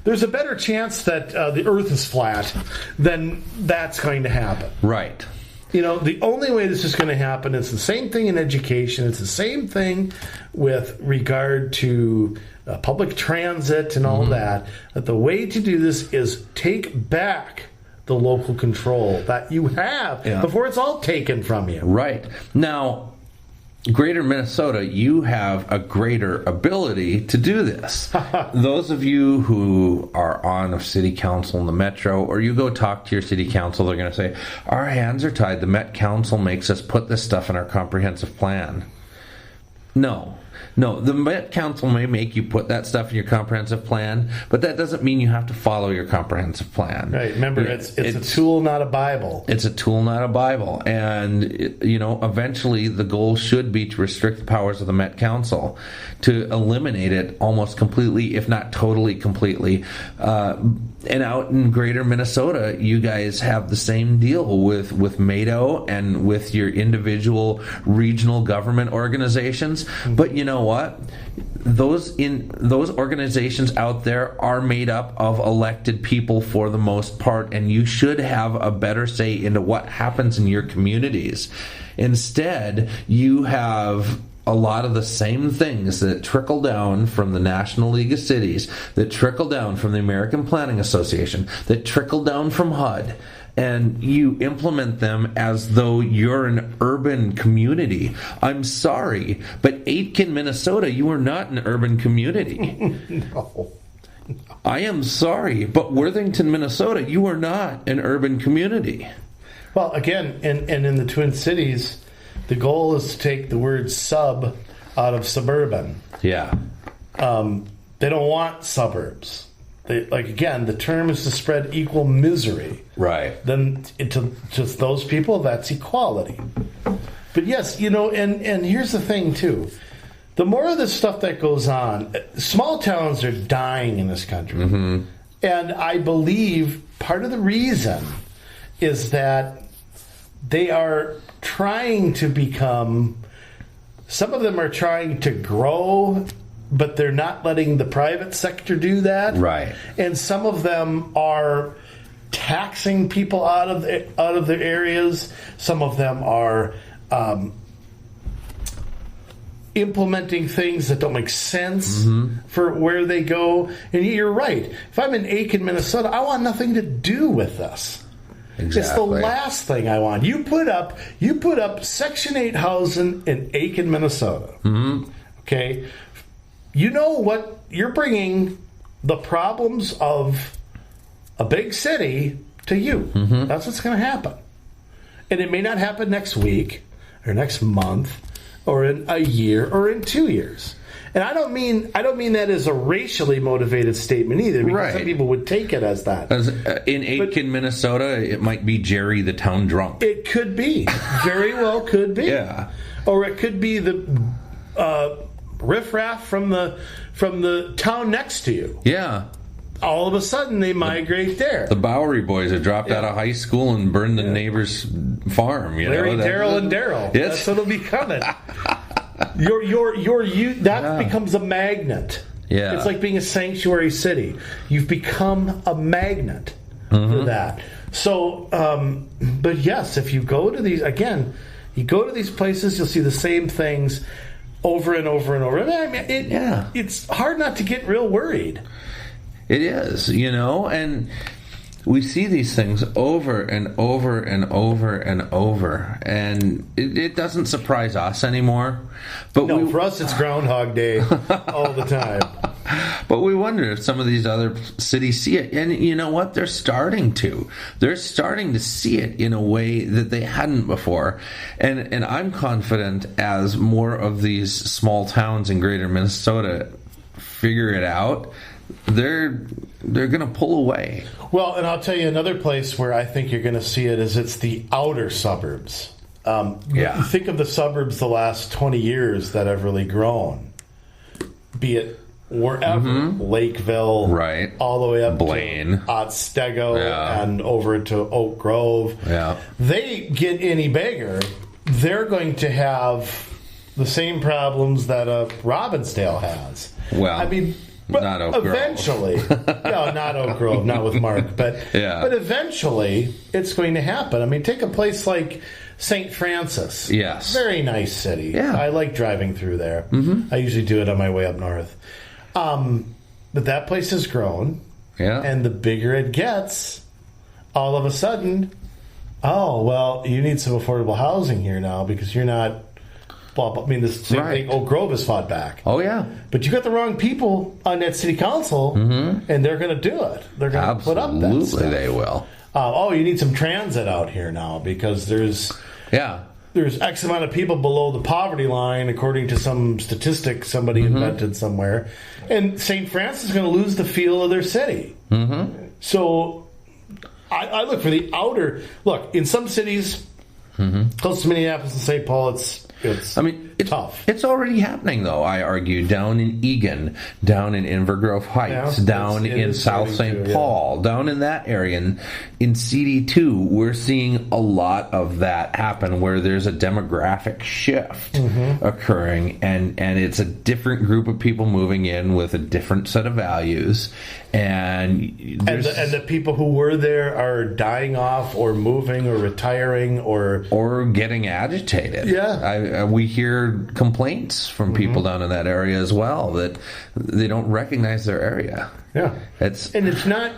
There's a better chance that the earth is flat than that's going to happen. Right. The only way this is going to happen, it's the same thing in education. It's the same thing with regard to public transit and all that. That the way to do this is take back the local control that you have before it's all taken from you. Right. Now, Greater Minnesota, you have a greater ability to do this. Those of you who are on a city council in the metro, or you go talk to your city council, they're going to say, our hands are tied. The Met Council makes us put this stuff in our comprehensive plan. No, the Met Council may make you put that stuff in your comprehensive plan, but that doesn't mean you have to follow your comprehensive plan. Right. Remember, it's a tool, not a Bible. It's a tool, not a Bible. And, eventually the goal should be to restrict the powers of the Met Council, to eliminate it almost completely, if not totally completely. And out in Greater Minnesota, you guys have the same deal with MATO and with your individual regional government organizations. But you know what? Those organizations out there are made up of elected people for the most part, and you should have a better say into what happens in your communities. Instead, you have a lot of the same things that trickle down from the National League of Cities, that trickle down from the American Planning Association, that trickle down from HUD, and you implement them as though you're an urban community. I'm sorry, but Aitkin, Minnesota, you are not an urban community. No. I am sorry, but Worthington, Minnesota, you are not an urban community. Well, again, and in the Twin Cities, the goal is to take the word sub out of suburban. Yeah. They don't want suburbs. Again, the term is to spread equal misery. Right. Then to those people, that's equality. But yes, and here's the thing, too. The more of this stuff that goes on, small towns are dying in this country. And I believe part of the reason is that they are trying to become, some of them are trying to grow, but they're not letting the private sector do that. Right. And some of them are taxing people out of their areas. Some of them are implementing things that don't make sense for where they go. And you're right. If I'm in Aitkin, Minnesota, I want nothing to do with this. Exactly. It's the last thing I want. You put up Section 8 housing in Aitkin, Minnesota. Okay? You know what? You're bringing the problems of a big city to you. That's what's going to happen. And it may not happen next week or next month or in a year or in 2 years. And I don't mean that as a racially motivated statement either, because some people would take it as that. In Aitkin, Minnesota, it might be Jerry the town drunk. It could be. Very well could be. Yeah. Or it could be the riffraff from the town next to you. Yeah. All of a sudden, they migrate there. The Bowery boys have dropped out of high school and burned the neighbor's farm. Larry, Daryl, and Daryl. Yes. That's what'll be coming. That becomes a magnet. Yeah. It's like being a sanctuary city. You've become a magnet for that. So, but yes, if you go to these, again, you go to these places, you'll see the same things over and over and over. I mean, it's hard not to get real worried. It is, and we see these things over and over and over and over, and it doesn't surprise us anymore. But for us, it's Groundhog Day all the time. But we wonder if some of these other cities see it. And you know what? They're starting to. They're starting to see it in a way that they hadn't before. And I'm confident as more of these small towns in greater Minnesota figure it out, they're going to pull away. Well, and I'll tell you another place where I think you're going to see it is it's the outer suburbs. You think of the suburbs the last 20 years that have really grown, be it wherever, Lakeville, right, all the way up Blaine, to Otsego, and over to Oak Grove. Yeah. They get any bigger, they're going to have the same problems that Robbinsdale has. Well, I mean, not Oak Grove. Eventually, no, not Oak Grove, not with Mark, but eventually it's going to happen. I mean, take a place like St. Francis. Yes. Very nice city. Yeah. I like driving through there. I usually do it on my way up north. But that place has grown. Yeah. And the bigger it gets, all of a sudden, you need some affordable housing here now because you're not... I mean, the same thing Oak Grove has fought back. Oh, yeah. But you got the wrong people on that city council, and they're going to do it. They're going to put up that stuff. Absolutely, they will. You need some transit out here now because there's X amount of people below the poverty line, according to some statistic somebody invented somewhere. And St. Francis is going to lose the feel of their city. So I look for the outer... Look, in some cities, close to Minneapolis and St. Paul, it's tough. It's already happening, though, I argue, down in Egan, down in Invergrove Heights, down in South St. Paul, down in that area. And in CD2, we're seeing a lot of that happen where there's a demographic shift occurring, and it's a different group of people moving in with a different set of values. And the people who were there are dying off or moving or retiring or getting agitated. Yeah. We hear complaints from people down in that area as well that they don't recognize their area. Yeah. And it's not...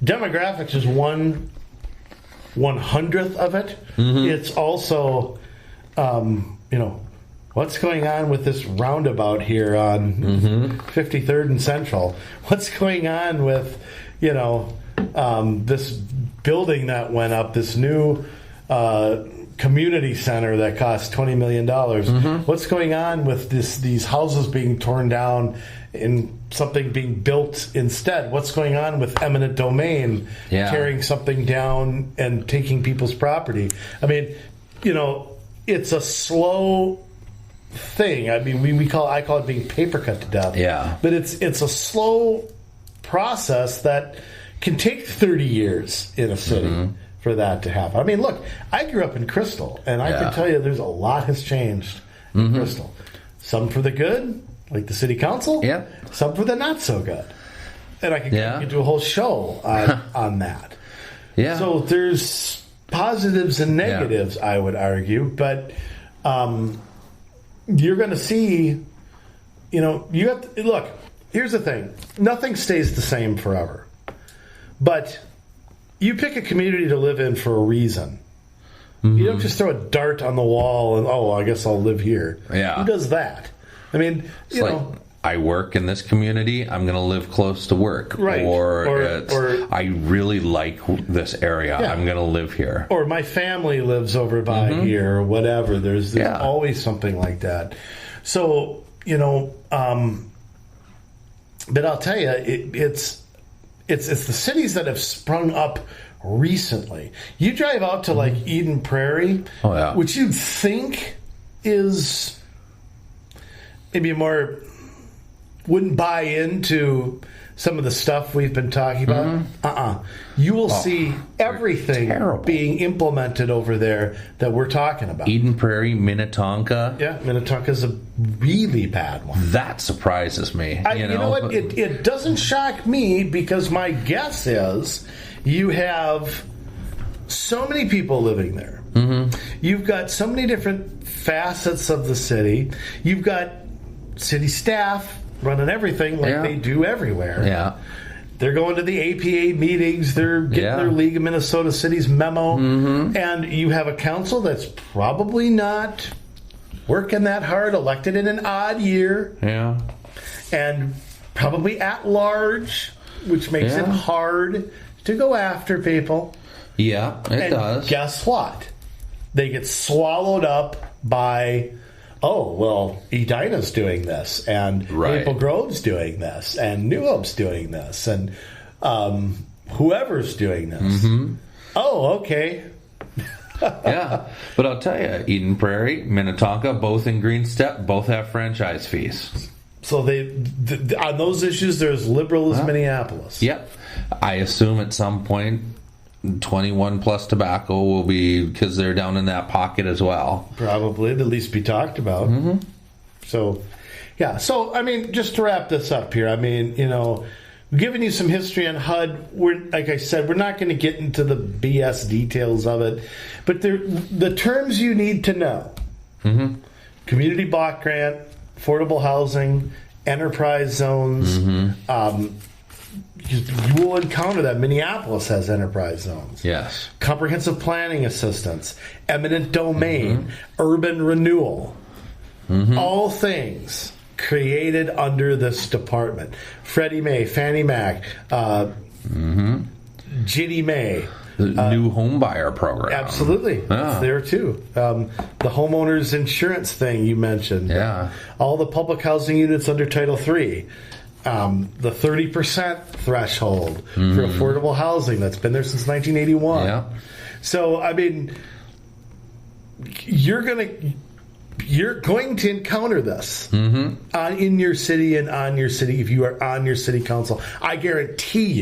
Demographics is 1/100th of it. It's also, what's going on with this roundabout here on 53rd and Central? What's going on with, this building that went up, this new community center that cost $20 million? What's going on with these houses being torn down and something being built instead? What's going on with eminent domain tearing something down and taking people's property? I mean, it's a slow thing. I mean, I call it being paper cut to death. Yeah. But it's a slow process that can take 30 years in a city for that to happen. I mean, look, I grew up in Crystal, and I can tell you there's a lot has changed in Crystal. Some for the good, like the city council. Yeah. Some for the not so good. And I can do a whole show on that. Yeah. So there's positives and negatives, I would argue, but you're going to see, you have to, look, here's the thing. Nothing stays the same forever. But you pick a community to live in for a reason. You don't just throw a dart on the wall and, I guess I'll live here. Yeah. Who does that? I mean, I work in this community, I'm going to live close to work. Right. Or I really like this area, I'm going to live here. Or my family lives over by here, or whatever. There's always something like that. So, but I'll tell you, it's the cities that have sprung up recently. You drive out to like Eden Prairie, which you'd think is maybe wouldn't buy into some of the stuff we've been talking about, you will see everything being implemented over there that we're talking about. Eden Prairie, Minnetonka. Yeah, Minnetonka's a really bad one. That surprises me. You know what? It doesn't shock me, because my guess is you have so many people living there. You've got so many different facets of the city. You've got city staff running everything like they do everywhere. Yeah. They're going to the APA meetings. They're getting their League of Minnesota Cities memo. And you have a council that's probably not working that hard, elected in an odd year. Yeah. And probably at large, which makes it hard to go after people. Yeah, it does. Guess what? They get swallowed up by... oh, well, Edina's doing this, and Maple Grove's doing this, and New Hope's doing this, and whoever's doing this. Oh, okay. Yeah, but I'll tell you, Eden Prairie, Minnetonka, both in Green Step, both have franchise fees. So on those issues, they're as liberal as Minneapolis. Yep. I assume at some point 21 plus tobacco will be, because they're down in that pocket as well. Probably, at least be talked about. So, yeah. So, I mean, just to wrap this up here, I mean, giving you some history on HUD. Like I said, we're not going to get into the BS details of it, but the terms you need to know: community block grant, affordable housing, enterprise zones. You will encounter that. Minneapolis has enterprise zones. Yes. Comprehensive planning assistance, eminent domain, urban renewal. All things created under this department. Freddie Mae, Fannie Mac, Ginnie Mae. The new home buyer program. Absolutely. That's there too. The homeowners insurance thing you mentioned. Yeah. All the public housing units under Title III. The 30% threshold for affordable housing that's been there since 1981. Yeah. So, I mean, you're going to encounter this in your city and on your city if you are on your city council. I guarantee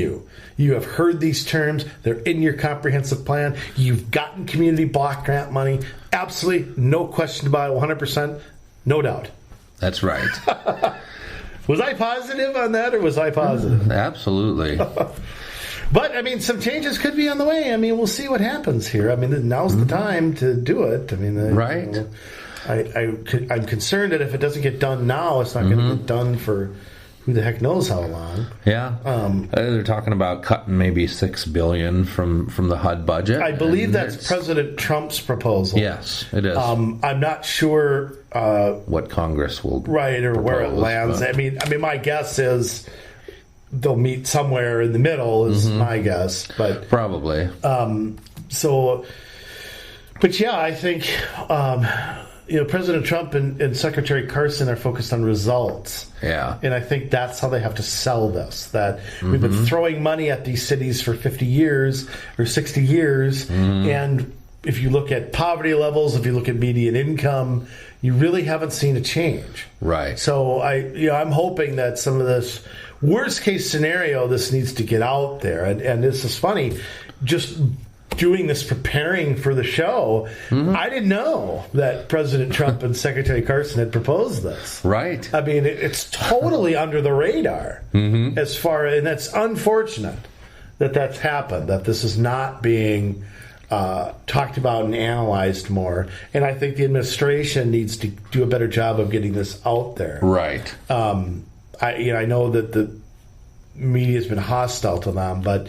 you have heard these terms. They're in your comprehensive plan. You've gotten community block grant money. Absolutely, no question about it. 100%, no doubt. That's right. Was I positive on that, or was I positive? Absolutely. But, I mean, some changes could be on the way. I mean, we'll see what happens here. I mean, now's the time to do it. I mean, right. I'm concerned that if it doesn't get done now, it's not going to get done for who the heck knows how long. Yeah. They're talking about cutting maybe $6 billion from the HUD budget. I believe that's President Trump's proposal. Yes, it is. I'm not sure what Congress will or where it lands. But... I mean, my guess is they'll meet somewhere in the middle. Is my guess, but probably. But yeah, I think. President Trump and Secretary Carson are focused on results. Yeah. And I think that's how they have to sell this, that we've been throwing money at these cities for 50 years or 60 years. And if you look at poverty levels, if you look at median income, you really haven't seen a change. Right. So I'm hoping that some of this worst case scenario, this needs to get out there. And this is funny, just doing this, preparing for the show, I didn't know that President Trump and Secretary Carson had proposed this. Right. I mean, it's totally under the radar and that's unfortunate that that's happened, that this is not being talked about and analyzed more. And I think the administration needs to do a better job of getting this out there. Right. I know that the media's been hostile to them, but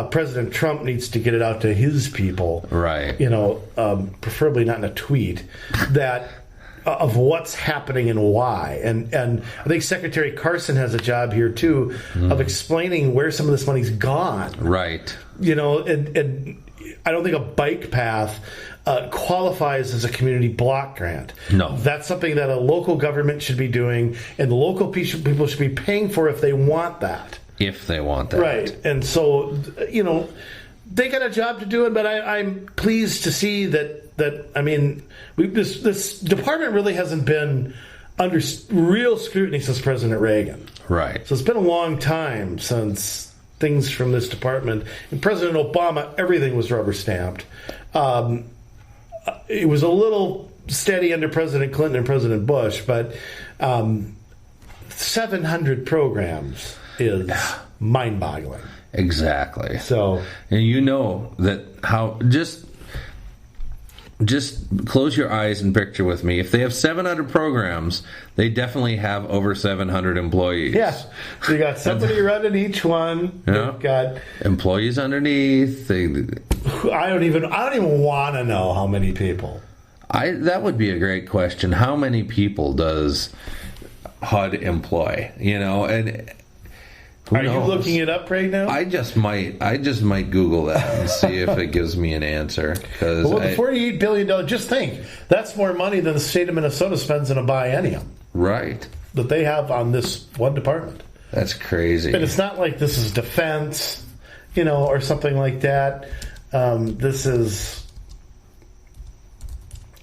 President Trump needs to get it out to his people. Right. Preferably not in a tweet, that of what's happening and why. And I think Secretary Carson has a job here too of explaining where some of this money's gone. Right. And I don't think a bike path qualifies as a community block grant. No. That's something that a local government should be doing, and the local people should be paying for if they want that. If they want that. Right. And so, they got a job to do it, but I'm pleased to see that I mean, this department really hasn't been under real scrutiny since President Reagan. Right. So it's been a long time since things from this department. And President Obama, everything was rubber stamped. It was a little steady under President Clinton and President Bush, but 700 programs is mind-boggling. Exactly. So, and you know that how just close your eyes and picture with me. If they have 700 programs, they definitely have over 700 employees. Yeah. So you got somebody running each one. Yeah. You've got employees underneath. I don't even want to know how many people. That would be a great question. How many people does HUD employ? And who knows? You looking it up right now? I just might Google that and see if it gives me an answer. Because the $48 billion, just think, that's more money than the state of Minnesota spends in a biennium. Right. That they have on this one department. That's crazy. And it's not like this is defense, or something like that. This is,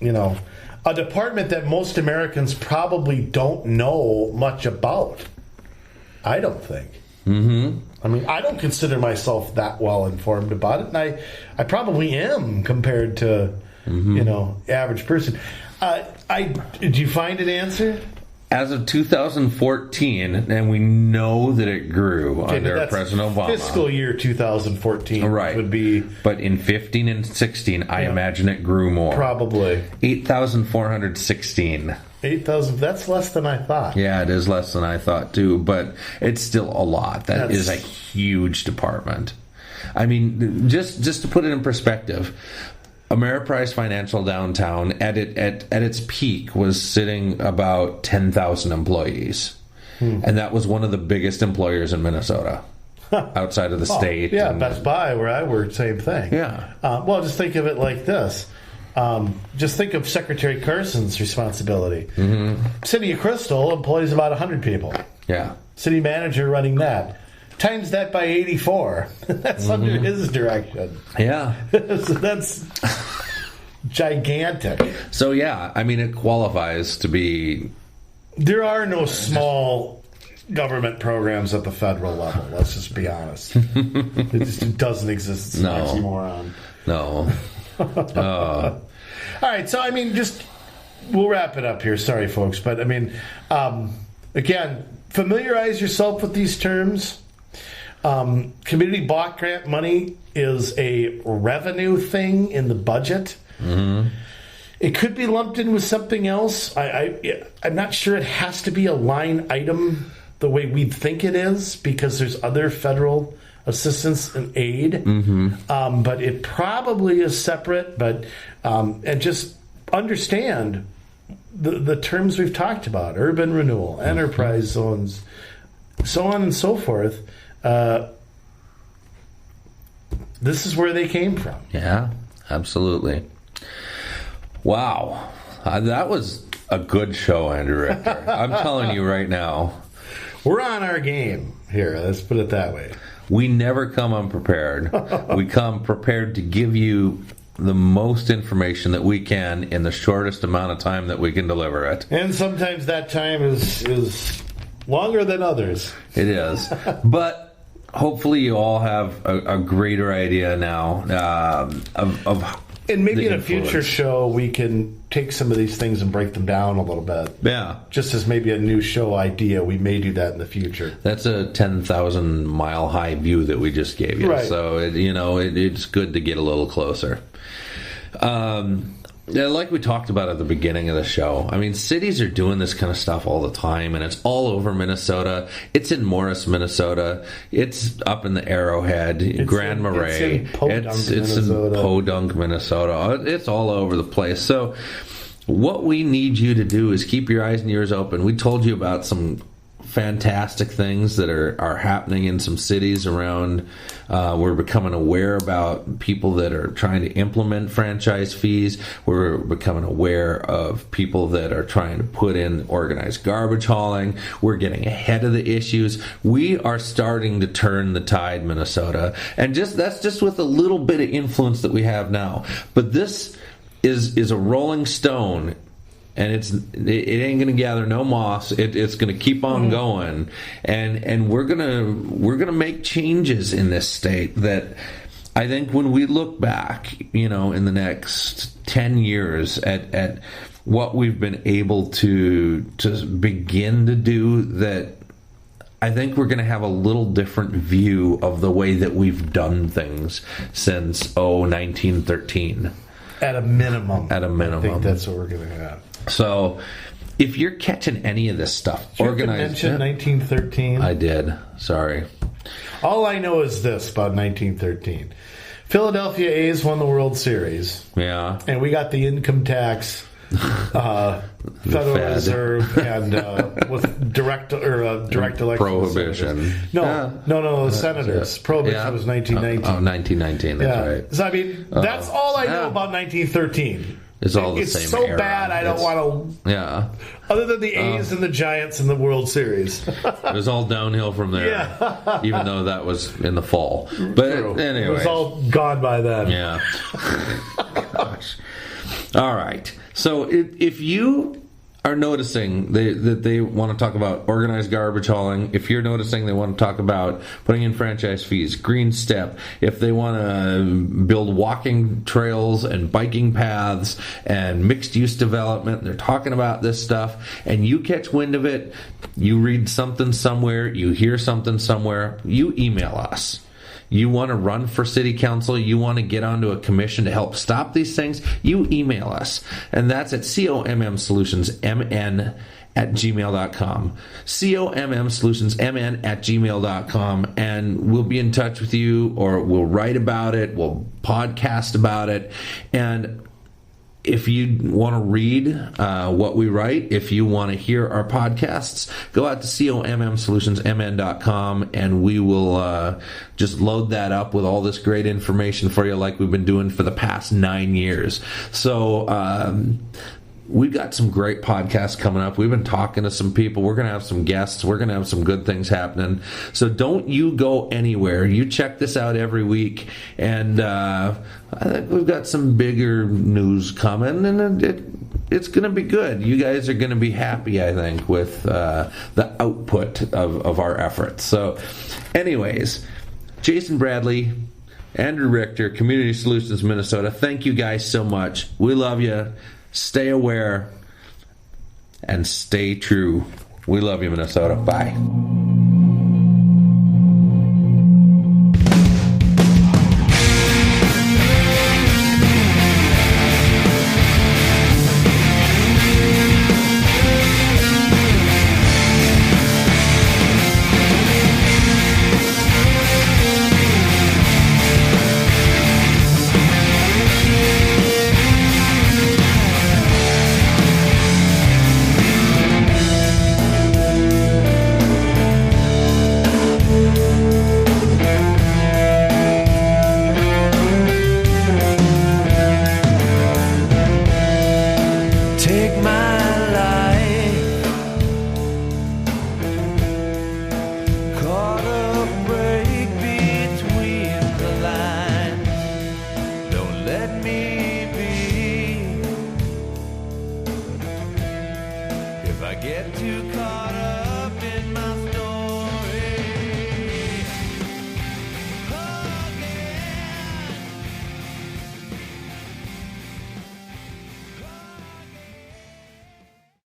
a department that most Americans probably don't know much about. I don't think. Mm-hmm. I mean, I don't consider myself that well informed about it, and I probably am compared to, average person. Did you find an answer? As of 2014, and we know that it grew under President Obama. Fiscal year 2014 right. would be. But in 15 and 16, I imagine it grew more. Probably. 8,416. 8,000, that's less than I thought. Yeah, it is less than I thought too, but it's still a lot. That is a huge department. I mean, just to put it in perspective, Ameriprise Financial Downtown at its peak was sitting about 10,000 employees. And that was one of the biggest employers in Minnesota. Outside of the state. Yeah, Best Buy, where I worked, same thing. Yeah. Well, just think of it like this. Just think of Secretary Carson's responsibility. Mm-hmm. City of Crystal employs about 100 people. Yeah. City manager running that. Times that by 84. That's under his direction. Yeah. So that's gigantic. So, yeah, I mean, it qualifies to be... There are no small government programs at the federal level. Let's just be honest. It just doesn't exist. It's an oxymoron. No. All right, so I mean, we'll wrap it up here. Sorry, folks, but I mean, again, familiarize yourself with these terms. Community block grant money is a revenue thing in the budget. Mm-hmm. It could be lumped in with something else. I'm not sure it has to be a line item the way we'd think it is, because there's other federal assistance and aid. Mm-hmm. But it probably is separate. But and just understand the terms we've talked about: urban renewal, enterprise zones, so on and so forth. This is where they came from. Yeah, absolutely. Wow. That was a good show, Andrew Richter. I'm telling you right now. We're on our game here. Let's put it that way. We never come unprepared. We come prepared to give you the most information that we can in the shortest amount of time that we can deliver it. And sometimes that time is longer than others. It is. But hopefully you all have a greater idea now of and maybe in a future show we can take some of these things and break them down a little bit. Yeah. Just as maybe a new show idea. We may do that in the future. That's a 10,000 mile high view that we just gave you. Right. So, it's good to get a little closer. Like we talked about at the beginning of the show, I mean, cities are doing this kind of stuff all the time, and it's all over Minnesota. It's in Morris, Minnesota. It's up in the Arrowhead, Grand Marais. It's in Podunk, Minnesota. It's all over the place. So what we need you to do is keep your eyes and ears open. We told you about some fantastic things that are happening in some cities around. We're becoming aware about people that are trying to implement franchise fees. We're becoming aware of people that are trying to put in organized garbage hauling. We're getting ahead of the issues. We are starting to turn the tide, Minnesota. And that's just with a little bit of influence that we have now. But this is a rolling stone and it ain't going to gather no moss. It's going to keep on going, and we're gonna make changes in this state that I think when we look back, in the next 10 years at what we've been able to begin to do, that I think we're going to have a little different view of the way that we've done things since 1913. At a minimum. At a minimum. I think that's what we're going to have. So, if you're catching any of this stuff, Did organized. you mention 1913? I did. Sorry. All I know is this about 1913. Philadelphia A's won the World Series. Yeah. And we got the income tax, Federal Fed. Reserve, and with direct election. Prohibition. No, the Senators. Prohibition was 1919. Oh, 1919, that's right. So, I mean, that's all I know about 1913. It's all the same It's so era. bad, I don't want to... Yeah. Other than the A's and the Giants in the World Series. It was all downhill from there. Yeah. Even though that was in the fall. But anyway. It was all gone by then. Yeah. Gosh. All right. So if you are noticing that they want to talk about organized garbage hauling, if you're noticing they want to talk about putting in franchise fees, green step, if they want to build walking trails and biking paths and mixed use development, they're talking about this stuff, and you catch wind of it, you read something somewhere, you hear something somewhere, you email us. You want to run for city council, you want to get onto a commission to help stop these things, you email us. And that's at commsolutionsmn@gmail.com. commsolutionsmn@gmail.com. And we'll be in touch with you, or we'll write about it, we'll podcast about it. And if you want to read what we write, if you want to hear our podcasts, go out to commsolutionsmn.com, and we will just load that up with all this great information for you, like we've been doing for the past 9 years. So we've got some great podcasts coming up. We've been talking to some people. We're going to have some guests. We're going to have some good things happening. So don't you go anywhere. You check this out every week. And I think we've got some bigger news coming, and it's going to be good. You guys are going to be happy, I think, with the output of our efforts. So anyways, Jason Bradley, Andrew Richter, Community Solutions Minnesota, thank you guys so much. We love you. Stay aware and stay true. We love you, Minnesota. Bye. If I get too caught up